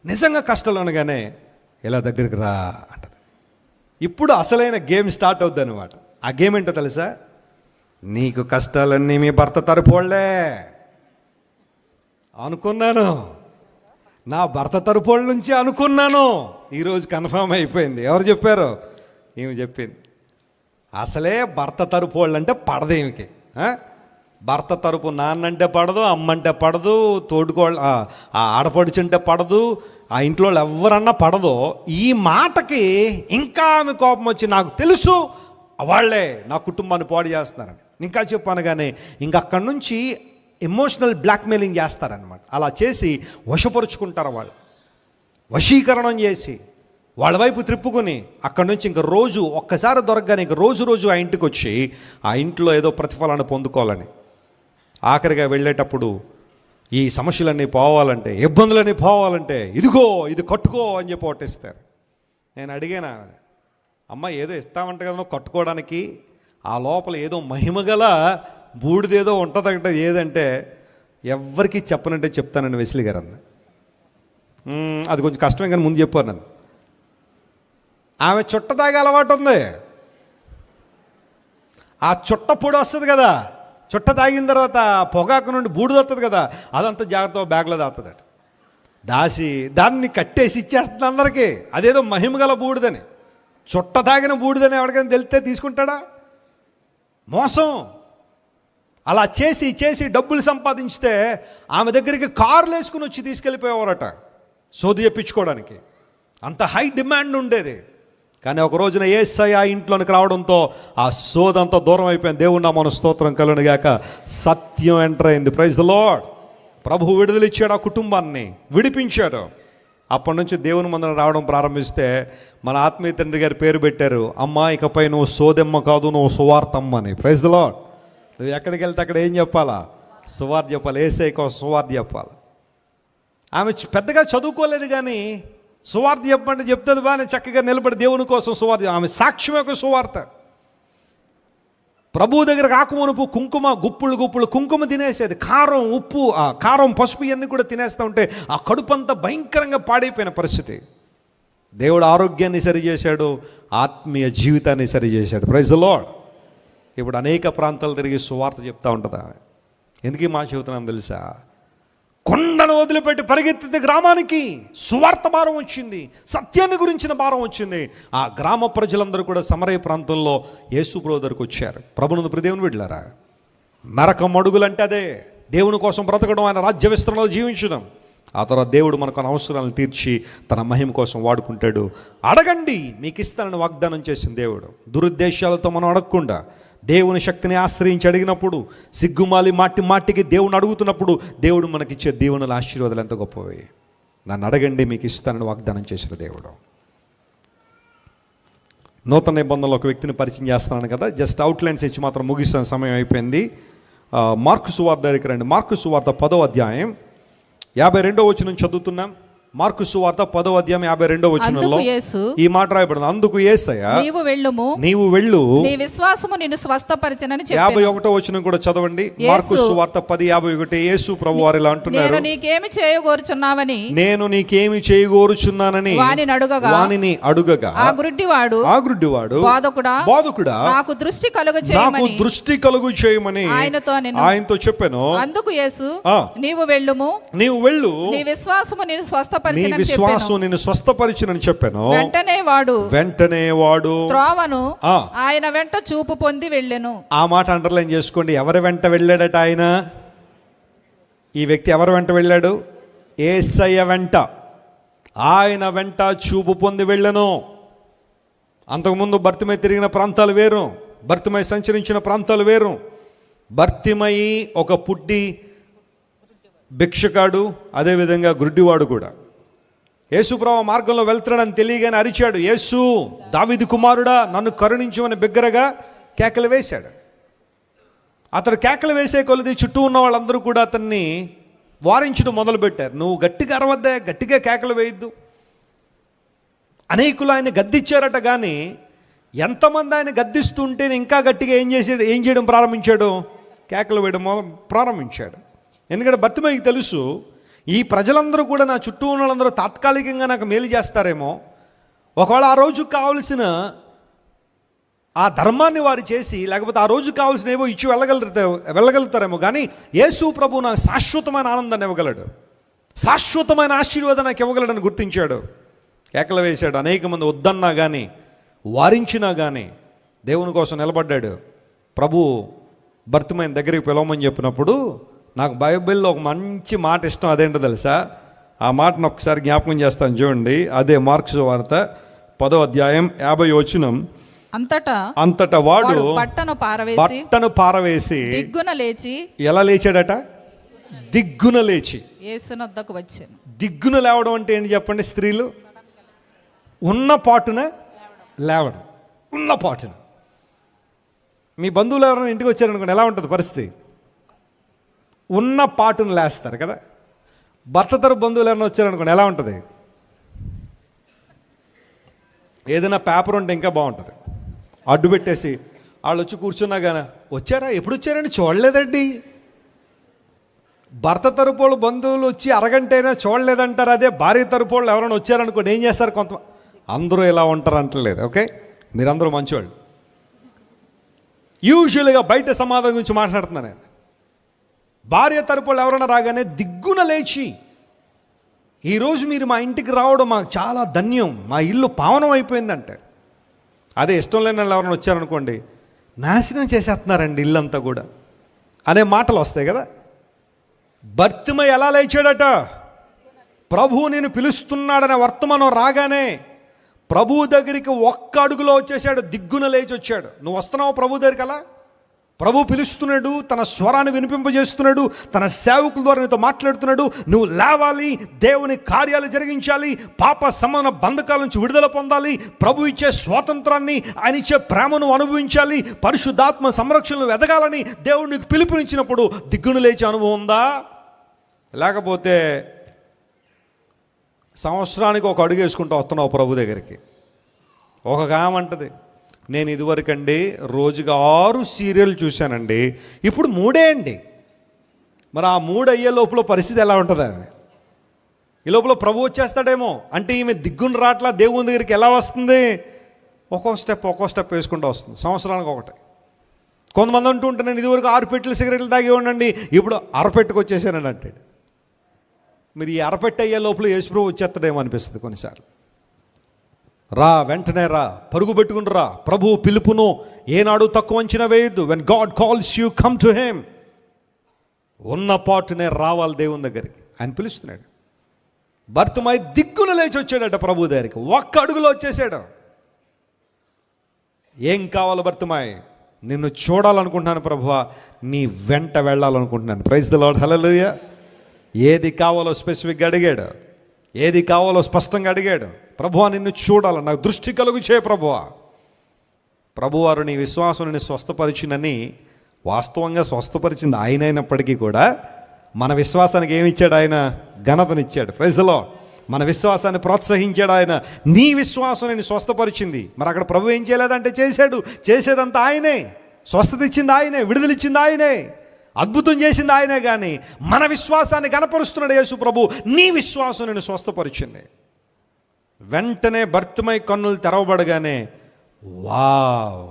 నిజంగా కష్టాలు అనగానే ఇలా దగ్గరికి రా అంటది. ఇప్పుడు అసలైన గేమ్ స్టార్ట్ అవుద్ది అనమాట. ఆ గేమ్ ఏంటో తెలుసా? నీకు కష్టాలన్నీ మీ భర్త తరపోళ్లే అనుకున్నాను, నా భర్త తరపోళ్ళ నుంచి అనుకున్నాను. ఈరోజు కన్ఫర్మ్ అయిపోయింది. ఎవరు చెప్పారు? ఈమె చెప్పింది. అసలే భర్త తరపోళ్ళు అంటే పడదు ఈమెకి. భర్త తరపు నాన్నంటే పడదు, అమ్మంటే పడదు, తోడుకోళ్ళు ఆడపడుచుంటే పడదు, ఆ ఇంట్లో వాళ్ళు ఎవరన్నా పడదో. ఈ మాటకి ఇంకా ఆమె కోపం వచ్చి నాకు తెలుసు వాళ్ళే నా కుటుంబాన్ని పాడు చేస్తున్నారని ఇంకా చెప్పాను. కానీ ఇంక అక్కడి నుంచి ఎమోషనల్ బ్లాక్మెయిలింగ్ చేస్తారనమాట. అలా చేసి వశపరుచుకుంటారు వాళ్ళు. వశీకరణం చేసి వాళ్ళ వైపు త్రిప్పుకొని అక్కడి నుంచి ఇంక రోజు ఒక్కసారి దొరకగానే ఇంక రోజు ఆ ఇంటికి వచ్చి ఆ ఇంట్లో ఏదో ప్రతిఫలాన్ని పొందుకోవాలని, ఆఖరిగా వెళ్ళేటప్పుడు ఈ సమస్యలన్నీ పోవాలంటే, ఇబ్బందులన్నీ పోవాలంటే ఇదిగో ఇది కట్టుకో అని చెప్పి ఒకటిస్తారు. నేను అడిగాను, అమ్మ ఏదో ఇస్తామంట కదా కట్టుకోవడానికి, ఆ లోపల ఏదో మహిమగల బూడిదేదో ఉంటుందంట. ఏదంటే ఎవరికి చెప్పనంటే చెప్తానండి వెస్లీ గారు అన్న. అది కొంచెం కష్టమే కానీ ముందు చెప్పారు నన్ను. ఆమె చుట్ట తాగే అలవాటు ఉంది. ఆ చుట్ట పొడి వస్తుంది కదా, చుట్ట తాగిన తర్వాత పొగాకు నుండి బూడిద వస్తుంది కదా, అదంతా జాగ్రత్తగా బ్యాగ్లో దాస్తుందట. దాసి దాన్ని కట్టేసి ఇచ్చేస్తుంది అందరికీ. అదేదో మహిమగల బూడిదని. చుట్ట తాగిన బూడిదని ఎవరికైనా తెలిస్తే తీసుకుంటాడా? మోసం. అలా చేసి డబ్బులు సంపాదించితే ఆమె దగ్గరికి కార్లు వేసుకుని వచ్చి తీసుకెళ్ళిపోయేవారట సోది చెప్పించుకోవడానికి. అంత హై డిమాండ్ ఉండేది. కానీ ఒక రోజున యేసయ్య ఆ ఇంట్లోనికి రావడంతో ఆ సోదంతా దూరం అయిపోయింది. దేవుని నామమున స్తోత్రం కలుగునుగాక. సత్యం ఎంటర్ అయింది. Praise the Lord. ప్రభువు విడుదలిచ్చాడు, ఆ కుటుంబాన్ని విడిపించాడు. అప్పటి నుంచి దేవుని మందిరం రావడం ప్రారంభిస్తే మన ఆత్మీయ తండ్రి గారి పేరు పెట్టారు, అమ్మా ఇకపై నువ్వు సోదెమ్మ కాదు, నువ్వు సువార్తమ్మ అని. Praise the Lord. నువ్వు ఎక్కడికి వెళ్తే అక్కడ ఏం చెప్పాలా? సువార్త చెప్పాలి. యేసయ్య కోసం సువార్త చెప్పాలి. ఆమె పెద్దగా చదువుకోలేదు, కానీ సువార్త చెప్పండి చెప్తుంది బాగా చక్కగా నిలబడి దేవుని కోసం సువార్త. ఆమె సాక్ష్యం యొక్క సువార్త. ప్రభు దగ్గర రాకమునుపు కుంకుమ గుప్పులు కుంకుమ తినేసేది. కారం, ఉప్పు, ఆ కారం, పసుపు ఇవన్నీ కూడా తినేస్తూ ఉంటే ఆ కడుపంతా భయంకరంగా పాడైపోయిన పరిస్థితి. దేవుడు ఆరోగ్యాన్ని సరిచేశాడు, ఆత్మీయ జీవితాన్ని సరిచేశాడు. Praise the lord. ఇప్పుడు అనేక ప్రాంతాలు తిరిగి సువార్త చెప్తూ ఉంటుందా. ఎందుకు ఈ మాట చెబుతున్నాం తెలుసా? కొండను వదిలిపెట్టి పరిగెత్తితే గ్రామానికి సువార్త భారం వచ్చింది, సత్యాన్ని గురించిన భారం వచ్చింది. ఆ గ్రామ ప్రజలందరూ కూడా సమరయ ప్రాంతంలో యేసు ప్రభు దగ్గరకు వచ్చారు. ప్రభునందు ప్రియ దేవుని బిడ్డలారా, నరకం అడుగులంటే అదే దేవుని కోసం బ్రతకడం, ఆయన రాజ్య విస్తరణలో జీవించడం. ఆ తర్వాత దేవుడు మనకు అవసరాలను తీర్చి తన మహిమ కోసం వాడుకుంటాడు. అడగండి మీకు ఇస్తానని వాగ్దానం చేసిన దేవుడు. దురుద్దేశాలతో మనం అడగకుండా దేవుని శక్తిని ఆశ్రయించి అడిగినప్పుడు, సిగ్గుమాలి మాటికి దేవుని అడుగుతున్నప్పుడు దేవుడు మనకిచ్చే దీవెనల ఆశీర్వాదాలు ఎంత గొప్పవి. నన్ను అడగండి మీకు ఇస్తానని వాగ్దానం చేసిన దేవుడు. నూతన నిబంధనలో ఒక వ్యక్తిని పరిచయం చేస్తున్నాను కదా, జస్ట్ అవుట్లైన్స్ ఇచ్చి మాత్రం ముగిస్తున్న సమయం అయిపోయింది. మార్కు సువార్త దగ్గరికి రండి. మార్కు సువార్త 10వ అధ్యాయం 52వ వచనం చదువుతున్నాం. మార్కు సువార్త 10వ అధ్యాయం 52వ వచనంలో ఈ మాట రాయబడింది. అందుకు యేసయ్య నీవు వెళ్ళు, నీ విశ్వాసము నిన్ను స్వస్థపరిచెనని చెప్పెను. 51వ వచనం కూడా చదవండి. మార్కు సువార్త 10:51. యేసు ప్రభువు వారు ఇలా అంటున్నారు, నేను నీకేమి చేయగోరుచున్నానని వానిని అడుగగా ఆ గుడ్డివాడు బోధకుడా నాకు దృష్టి కలుగు చేయమని ఆయనతో చెప్పాను. అందుకు యేసు నీవు వెళ్ళుము, నీ విశ్వాసము నిన్ను స్వస్థపరిచినని చెప్పాను. వెంటనే వాడు త్రోవను ఆయన వెంట చూపు పొంది వెళ్ళెను. ఆ మాట అండర్లైన్ చేసుకోండి. ఎవరి వెంట వెళ్ళాడట ఆయన? ఈ వ్యక్తి ఎవరి వెంట వెళ్ళాడు? యేసయ్య వెంట. ఆయన వెంట చూపు పొంది వెళ్ళెను. అంతకుముందు భర్తిమై తిరిగిన ప్రాంతాలు వేరు, భర్తిమై సంచరించిన ప్రాంతాలు వేరు. భర్తిమై ఒక పుట్టి భిక్షకాడు, అదేవిధంగా గుడ్డివాడు కూడా. యేసు ప్రభు మార్గంలో వెళ్తున్నాడని తెలియగానే అరిచాడు, యేసు దావీదు కుమారుడా నన్ను కరుణించమని బిగ్గరగా కేకలు వేశాడు. అతడు కేకలు వేసే కొలది చుట్టూ ఉన్న వాళ్ళందరూ కూడా అతన్ని వారించడం మొదలుపెట్టారు. నువ్వు గట్టిగా అరవద్దే, గట్టిగా కేకలు వేయద్దు. అనేకులు ఆయన గద్దిచ్చారట. కానీ ఎంతమంది ఆయన గద్దిస్తుంటే ఇంకా గట్టిగా ఏం చేయడం ప్రారంభించాడు? కేకలు వేయడం ప్రారంభించాడు. ఎందుకంటే భర్తిమయ్యకి తెలుసు, ఈ ప్రజలందరూ కూడా నా చుట్టూ ఉన్న వాళ్ళందరూ తాత్కాలికంగా నాకు మేలు చేస్తారేమో, ఒకవేళ ఆ రోజు కావలసిన ఆ ధర్మాన్ని వారు చేసి, లేకపోతే ఆ రోజు కావాల్సిన ఏవో ఇచ్చి వెళ్ళగలుగుతారేమో, కానీ యేసు ప్రభు నాకు శాశ్వతమైన ఆనందాన్ని ఇవ్వగలడు, శాశ్వతమైన ఆశీర్వాదం నాకు ఇవ్వగలడని గుర్తించాడు. కేకలు వేశాడు. అనేక మంది వద్దన్నా కానీ, వారించినా కానీ దేవుని కోసం నిలబడ్డాడు. ప్రభు భర్తిమైన దగ్గరికి పిలవమని చెప్పినప్పుడు నాకు బైబిల్లో ఒక మంచి మాట ఇష్టం. అదేంటో తెలుసా? ఆ మాటను ఒకసారి జ్ఞాపకం చేస్తాను చూడండి. అదే మార్కు సువార్త 10వ అధ్యాయం 50వ వచనం. అంతటా వాడు బట్టను పారవేసి దిగ్గున లేచి. ఎలా లేచాడట? దిగ్గున లేచి యేసునొద్దకు వచ్చాను. దిగ్గున లేవడం అంటే ఏంటి చెప్పండి? స్త్రీలు ఉన్న పాటున లేవడం. ఉన్న పాటున. మీ బంధువులు ఎవరైనా ఇంటికి వచ్చారనుకోండి, ఎలా ఉంటుంది పరిస్థితి? ఉన్న పాటును లేస్తారు కదా. భర్త తరపు బంధువులు ఎవరైనా వచ్చారనుకోండి, ఎలా ఉంటుంది? ఏదైనా పేపర్ ఉంటే ఇంకా బాగుంటుంది. అడ్డు పెట్టేసి వాళ్ళు వచ్చి కూర్చున్నా కానీ, వచ్చారా, ఎప్పుడు వచ్చారండి, చూడలేదండి. భర్త తరపు వాళ్ళు బంధువులు వచ్చి అరగంట అయినా చూడలేదంటారు. అదే భార్య తరపు వాళ్ళు ఎవరైనా వచ్చారనుకోండి, ఏం చేస్తారు? అందరూ ఎలా ఉంటారు అంటలేదు. ఓకే, మీరందరూ మంచివాళ్ళు. యూజువల్గా బయట సమాధానం గురించి మాట్లాడుతున్నాను నేను. భార్య తరపు వాళ్ళు ఎవరైనా రాగానే దిగ్గున లేచి, ఈరోజు మీరు మా ఇంటికి రావడం మాకు చాలా ధన్యం, మా ఇల్లు పావనం అయిపోయిందంటే. అదే ఇష్టం లేని వాళ్ళు ఎవరైనా వచ్చారనుకోండి, నాశనం చేసేస్తున్నారండి ఇల్లంతా కూడా అనే మాటలు వస్తాయి కదా. భర్తిమై ఎలా లేచాడట? ప్రభువు నేను పిలుస్తున్నాడనే వర్తమానం రాగానే ప్రభు దగ్గరికి ఒక్క అడుగులో వచ్చేసాడు. దిగ్గున లేచి వచ్చాడు. నువ్వు వస్తున్నావు ప్రభు దగ్గరికి? అలా ప్రభు పిలుస్తున్నాడు, తన స్వరాన్ని వినిపింపజేస్తున్నాడు, తన సేవకుల ద్వారా నీతో మాట్లాడుతున్నాడు. నువ్వు లేవాలి, దేవుని కార్యాలు జరిగించాలి, పాప సమాన బంధకాల నుంచి విడుదల పొందాలి, ప్రభు ఇచ్చే స్వాతంత్రాన్ని, ఆయన ఇచ్చే ప్రేమను అనుభవించాలి, పరిశుద్ధాత్మ సంరక్షణలు ఎదగాలని దేవుడు నీకు పిలుపునిచ్చినప్పుడు దిగ్గున లేచే అనుభవం ఉందా? లేకపోతే సంవత్సరానికి ఒక అడుగు వేసుకుంటూ వస్తున్నావు ప్రభు దగ్గరికి. ఒక కామంటది, నేను ఇదివరకండి రోజుగా 6 సీరియల్ చూశానండి, ఇప్పుడు 3 అండి. మరి ఆ 3 అయ్యే లోపల పరిస్థితి ఎలా ఉంటుందండి? ఈ లోపల ప్రభు వచ్చేస్తాడేమో అంటే ఈమె దిగ్గున రాట్లా దేవుని దగ్గరికి ఎలా వస్తుంది? ఒక్కో స్టెప్ వేసుకుంటూ వస్తుంది, సంవత్సరానికి ఒకటి. కొంతమంది అంటూ ఉంటాను, నేను ఇదివరకు 6 పెట్టెలు సిగరెట్లు తాగి ఉండండి, ఇప్పుడు అరపెట్టుకు వచ్చేసానని అంటాడు. మీరు ఈ అరపెట్టు అయ్యే లోపల యేసుప్రభు వచ్చేస్తాడేమో అనిపిస్తుంది కొన్నిసార్లు. రా, వెంటనే రా, పరుగు పెట్టుకుని రా, ప్రభు పిలుపును ఏనాడు తక్కువ అంచనా వేయద్దు. When God calls you come to him. ఉన్న పాటునే రావాలి దేవుని దగ్గరికి. ఆయన పిలుస్తున్నాడు. భర్తమై దిక్కున లేచి వచ్చాడట ప్రభు దగ్గరికి, ఒక్క అడుగులో వచ్చేసాడు. ఏం కావాలి భర్తమాయ్? నిన్ను చూడాలనుకుంటున్నాను ప్రభువా, నీ వెంట వెళ్ళాలనుకుంటున్నాను. ప్రైజ్ ది లార్డ్, హల్లెలూయా. ఏది కావాలో స్పెసిఫిక్గా అడిగాడు, ఏది కావాలో స్పష్టంగా అడిగాడు. ప్రభువా నిన్ను చూడాలి, నాకు దృష్టి కలుగు చేయ ప్రభువా. ప్రభువారు నీ విశ్వాసం నిన్ను స్వస్థపరిచినని, వాస్తవంగా స్వస్థపరిచింది ఆయన అయినప్పటికీ కూడా మన విశ్వాసానికి ఏమి ఇచ్చాడు ఆయన? ఘనతనిచ్చాడు. Praise the Lord. మన విశ్వాసాన్ని ప్రోత్సహించాడు ఆయన. నీ విశ్వాసం నేను స్వస్థపరిచింది. మరి అక్కడ ప్రభు ఏం చేయలేదంటే చేశాడు. చేసేదంతా ఆయనే, స్వస్థత ఇచ్చింది ఆయనే, విడుదలిచ్చింది ఆయనే, అద్భుతం చేసింది ఆయనే. కానీ మన విశ్వాసాన్ని గణపరుస్తున్నాడు యేసు ప్రభు. నీ విశ్వాసం నేను స్వస్థపరిచింది. వెంటనే భర్తమై కన్నులు తెరవబడగానే, వావ్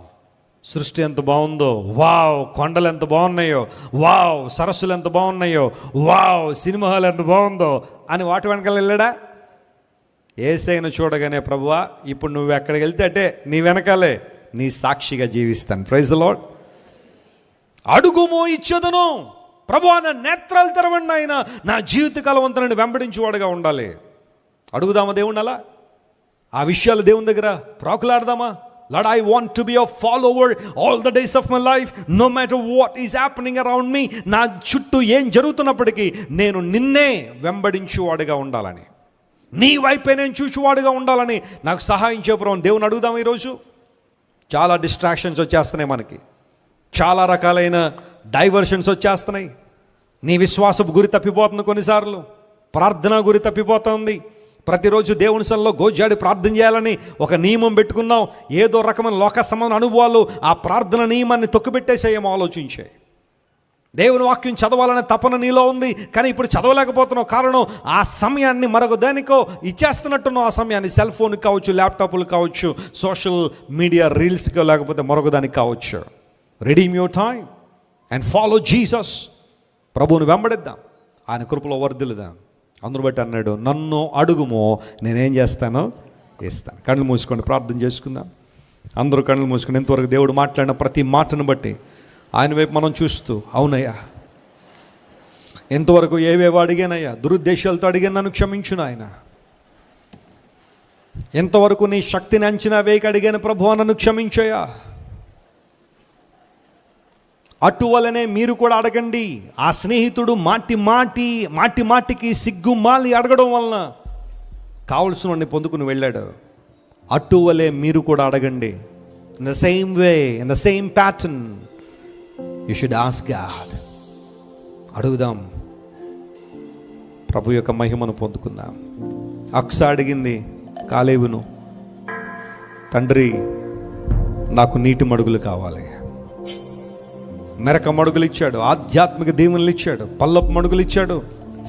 సృష్టి ఎంత బాగుందో, వావ్ కొండలు ఎంత బాగున్నాయో, వావ్ సరస్సులు ఎంత బాగున్నాయో, వావ్ సినిమా హాల్ ఎంత బాగుందో అని వాటి వెనకాల వెళ్ళాడా? యేసయ్యను చూడగానే, ప్రభువా ఇప్పుడు నువ్వు ఎక్కడికి వెళ్తే అంటే నీ వెనకాలే నీ సాక్షిగా జీవిస్తాను. Praise the Lord. అడుగుమో ఇచ్చేదను. ప్రభువా నా నేత్రాలు తెరవండి, ఆయన నా జీవితకాలం అంతా నన్ను వెంబడించేవాడుగా ఉండాలి. అడుగుదామా దేవుణ్ణి అలా? ఆ విషయాలు దేవుని దగ్గర ప్రాకులాడదామా? Lord, I want to be a follower all the days of my life, no matter what is happening around me. నా చుట్టూ ఏం జరుగుతున్నప్పటికీ నేను నిన్నే వెంబడించువాడుగా ఉండాలని, నీ వైపే నేను చూచువాడుగా ఉండాలని నాకు సహాయం చేయడం దేవుని అడుగుదాం. ఈరోజు చాలా డిస్ట్రాక్షన్స్ వచ్చేస్తున్నాయి, మనకి చాలా రకాలైన డైవర్షన్స్ వచ్చేస్తున్నాయి. నీ విశ్వాసపు గురి తప్పిపోతుంది, కొన్నిసార్లు ప్రార్థన గురి తప్పిపోతుంది. ప్రతిరోజు దేవుని సన్నిధిలో గోజాడి ప్రార్థన చేయాలని ఒక నియమం పెట్టుకున్నాం. ఏదో రకమైన లోక సంబంధ అనుభవాలు ఆ ప్రార్థన నియమాన్ని తొక్కుపెట్టేసేయేమో ఆలోచించాయి. దేవుని వాక్యం చదవాలనే తపన నీలో ఉంది, కానీ ఇప్పుడు చదవలేకపోతున్నావు. కారణం ఆ సమయాన్ని మరొక దానికో ఇచ్చేస్తున్నట్టున్నావు. ఆ సమయాన్ని సెల్ ఫోన్కి కావచ్చు, ల్యాప్టాప్లు కావచ్చు, సోషల్ మీడియా రీల్స్కి, లేకపోతే మరొక దానికి కావచ్చు. Redeem your time and follow Jesus. ప్రభువుని వెంబడిద్దాం, ఆయన కృపలో వర్ధిల్లుదాం. అందరూ బట్టి అన్నాడు, నన్ను అడుగుమో నేనేం చేస్తానో ఇస్తాను. కళ్ళు మూసుకొని ప్రార్థన చేసుకుందాం. అందరూ కళ్ళు మూసుకొని ఇంతవరకు దేవుడు మాట్లాడిన ప్రతి మాటను బట్టి ఆయన వైపు మనం చూస్తూ, అవునయ్యా ఎంతవరకు ఏవేవో అడిగానయ్యా, దురుద్దేశాలతో అడిగాను, నన్ను క్షమించును ఆయన. ఎంతవరకు నీ శక్తిని అంచనా వేయక అడిగాను ప్రభువా, నన్ను క్షమించయ్యా. అటువలనే మీరు కూడా అడగండి. ఆ స్నేహితుడు మాటికి సిగ్గుమాలి అడగడం వలన కావలసిన వాడిని పొందుకుని వెళ్ళాడు. అటువలే మీరు కూడా అడగండి. In the same way, in the same pattern you should ask God. అడుగుదాం, ప్రభు యొక్క మహిమను పొందుకుందాం. అక్స అడిగింది కాలేబును, తండ్రి నాకు నీటి మడుగులు కావాలి. మెరక మడుగులు ఇచ్చాడు, ఆధ్యాత్మిక దీవెనలు ఇచ్చాడు, పల్లపు మడుగులు ఇచ్చాడు.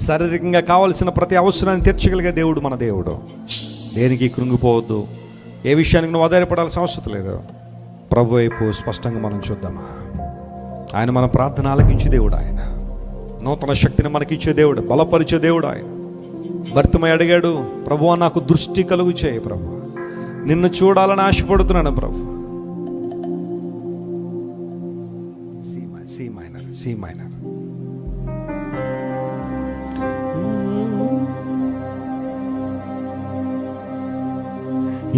శారీరకంగా కావలసిన ప్రతి అవసరాన్ని తీర్చగలిగే దేవుడు మన దేవుడు. దేనికి కృంగిపోవద్దు, ఏ విషయానికి నువ్వు ఆధారపడాల్సిన అవసరం లేదు. ప్రభు వైపు స్పష్టంగా మనం చూద్దామా. ఆయన మన ప్రార్థన ఆలకించే దేవుడు, ఆయన నూతన శక్తిని మనకిచ్చే దేవుడు, బలపరిచే దేవుడు ఆయన. భర్తమై అడిగాడు, ప్రభువా నాకు దృష్టి కలుగు చేయి ప్రభు, నిన్ను చూడాలని ఆశపడుతున్నాను ప్రభు. C minor.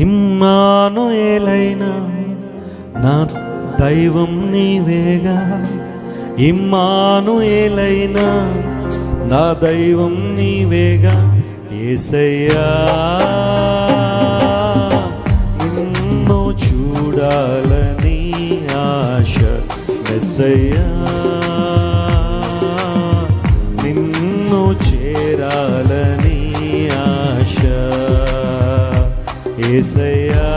ఇమ్మానుయేలైనా నా దైవం నీవేగా, ఇమ్మానుయేలైనా నా దైవం నీవేగా. యేసయ్యా నిన్ను చూడాలని ఆశ, యేసయ్యా నిన్ను చేరాలని ఆశ. యేసయ్యా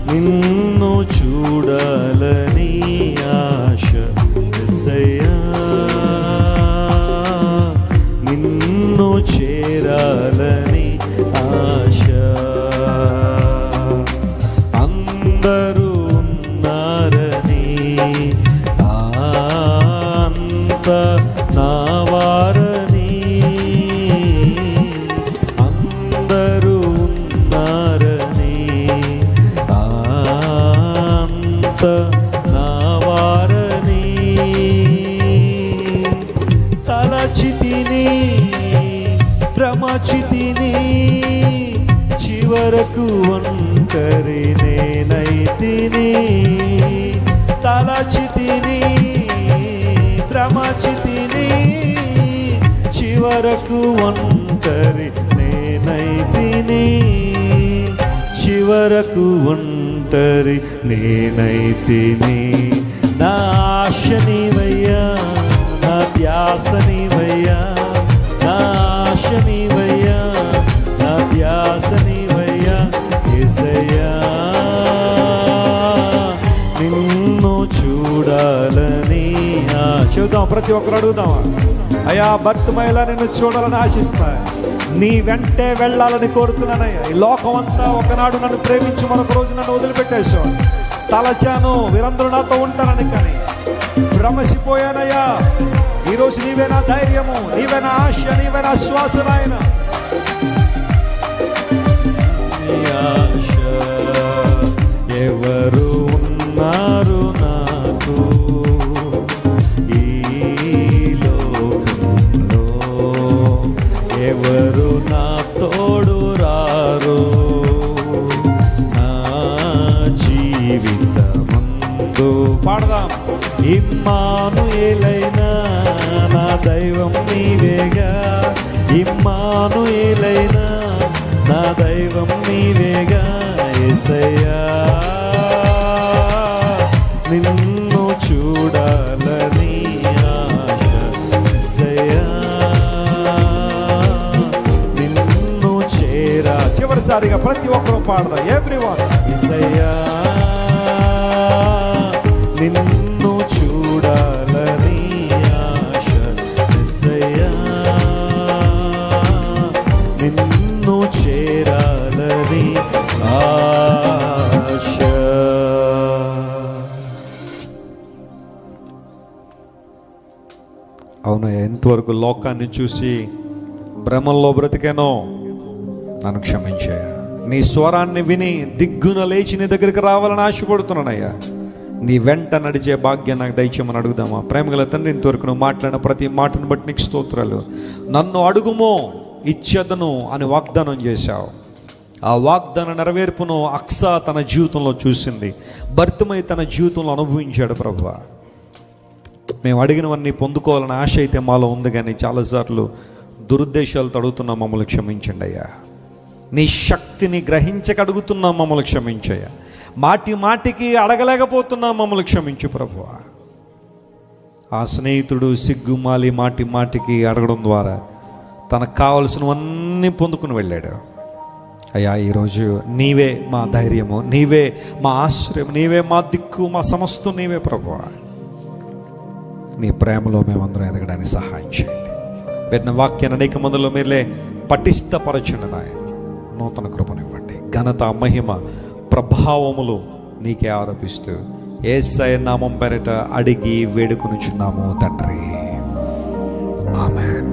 నిన్ను చూడాలని ఆశ, యేసయ్యా నిన్ను చేరాలని ఆశ. అందరూ ఉన్నారని అంత నా వారని, అందరూ ఉన్నారని అంత నా వారని తలచితిని భ్రమచితిని, చివరకు ఒంటరి నేనైతిని. తలచితిని భ్రమచితిని, చివరకు ఒంటరి నేనైతిని. చివరకు ఒంటరి నేనైతిని. నా ఆశ నీవయ్యా, నా ధ్యాస నీవయ్యా, నా ఆశ నీవయ్యా, నా ధ్యాస నీవయ్యా. యేసయ్యా నిన్ను చూడాలని చూద్దాం. ప్రతి ఒక్కరు అడుగుదామా? అయ్యా బర్తిమయ్యలా నిన్ను చూడాలని ఆశిస్తా, నీ వెంటే వెళ్ళాలని కోరుతున్నానయ్యా. ఈ లోకం అంతా ఒకనాడు నన్ను ప్రేమించి మరొక రోజు నన్ను వదిలిపెట్టేశావు. తలచాను వీరందరూ నాతో ఉంటానని, కానీ భ్రమసిపోయానయ్యా. ఈరోజు నీవే నా ధైర్యము, నీవే నా ఆశ, నీవే నా శ్వాస నాయన. ఎవరు ఉన్నారు నాకు ఈ లోకంలో, ఎవరు నా తోడు రారు నా జీవితమందు. పాడదాం. ఇమ్మానుయేలైనా నా దైవం నీవేగా, ఇమ్మానుయేలైనా నా దైవం నీవేగా. యేసయ్యా నిన్ను చూడాలని ఆశ, యేసయ్యా నిన్ను చేరా. చివరిసారిగా ప్రతి ఒక్కరూ పాడదాం. ఎవ్రీవన్. యేసయ్యా నిన్ను చూడాలని ఆశ, యేసయ్యా నిన్ను చేరాలని ఆశ. అవునా? ఎంతవరకు లోకాన్ని చూసి భ్రమల్లో బ్రతికానో నన్ను క్షమించా. నీ స్వరాన్ని విని దిగ్గున లేచి నీ దగ్గరికి రావాలని ఆశపడుతున్నానయ్యా. నీ వెంట నడిచే భాగ్యం నాకు దయచేయమని అడుగుదామా? ప్రేమగల తండ్రి, ఇంతవరకు నువ్వు మాట్లాడిన ప్రతి మాటను బట్టి నీకు స్తోత్రాలు. నన్ను అడుగుమో ఇచ్చేదను అని వాగ్దానం చేశావు. ఆ వాగ్దాన నెరవేర్పును అక్సా తన జీవితంలో చూసింది, బర్తిమయ్య తన జీవితంలో అనుభవించాడు. ప్రభువా, మేము అడిగినవన్నీ పొందుకోవాలని ఆశ అయితే మాలో ఉంది, కానీ చాలాసార్లు దురుద్దేశాలతో అడుగుతున్నాం. మమ్మల్ని క్షమించండి అయ్యా. నీ శక్తిని గ్రహించక అడుగుతున్నాం. మమ్మల్ని క్షమించయ్యా. మాటి మాటికి అడగలేకపోతున్నాం. మమ్మల్ని క్షమించు ప్రభువా. ఆ స్నేహితుడు సిగ్గుమాలి మాటి మాటికి అడగడం ద్వారా తనకు కావలసినవన్నీ పొందుకుని వెళ్ళాడు. అయ్యా, ఈరోజు నీవే మా ధైర్యము, నీవే మా ఆశ్రయం, నీవే మా దిక్కు, మా సమస్తం నీవే ప్రభువా. నీ ప్రేమలో మేమందరం ఎదగడానికి సహాయం చేయండి. పెట్టిన వాక్యాన్ని అనేక మందిలో మీరులే పటిష్టపరచండి నాయన. నూతన కృపనివ్వండి. ఘనత, మహిమ, ప్రభావములు నీకే ఆరోపిస్తూ యేసయ్య నామం పేరిట అడిగి వేడుకొనుచున్నాము తండ్రి. ఆమేన్.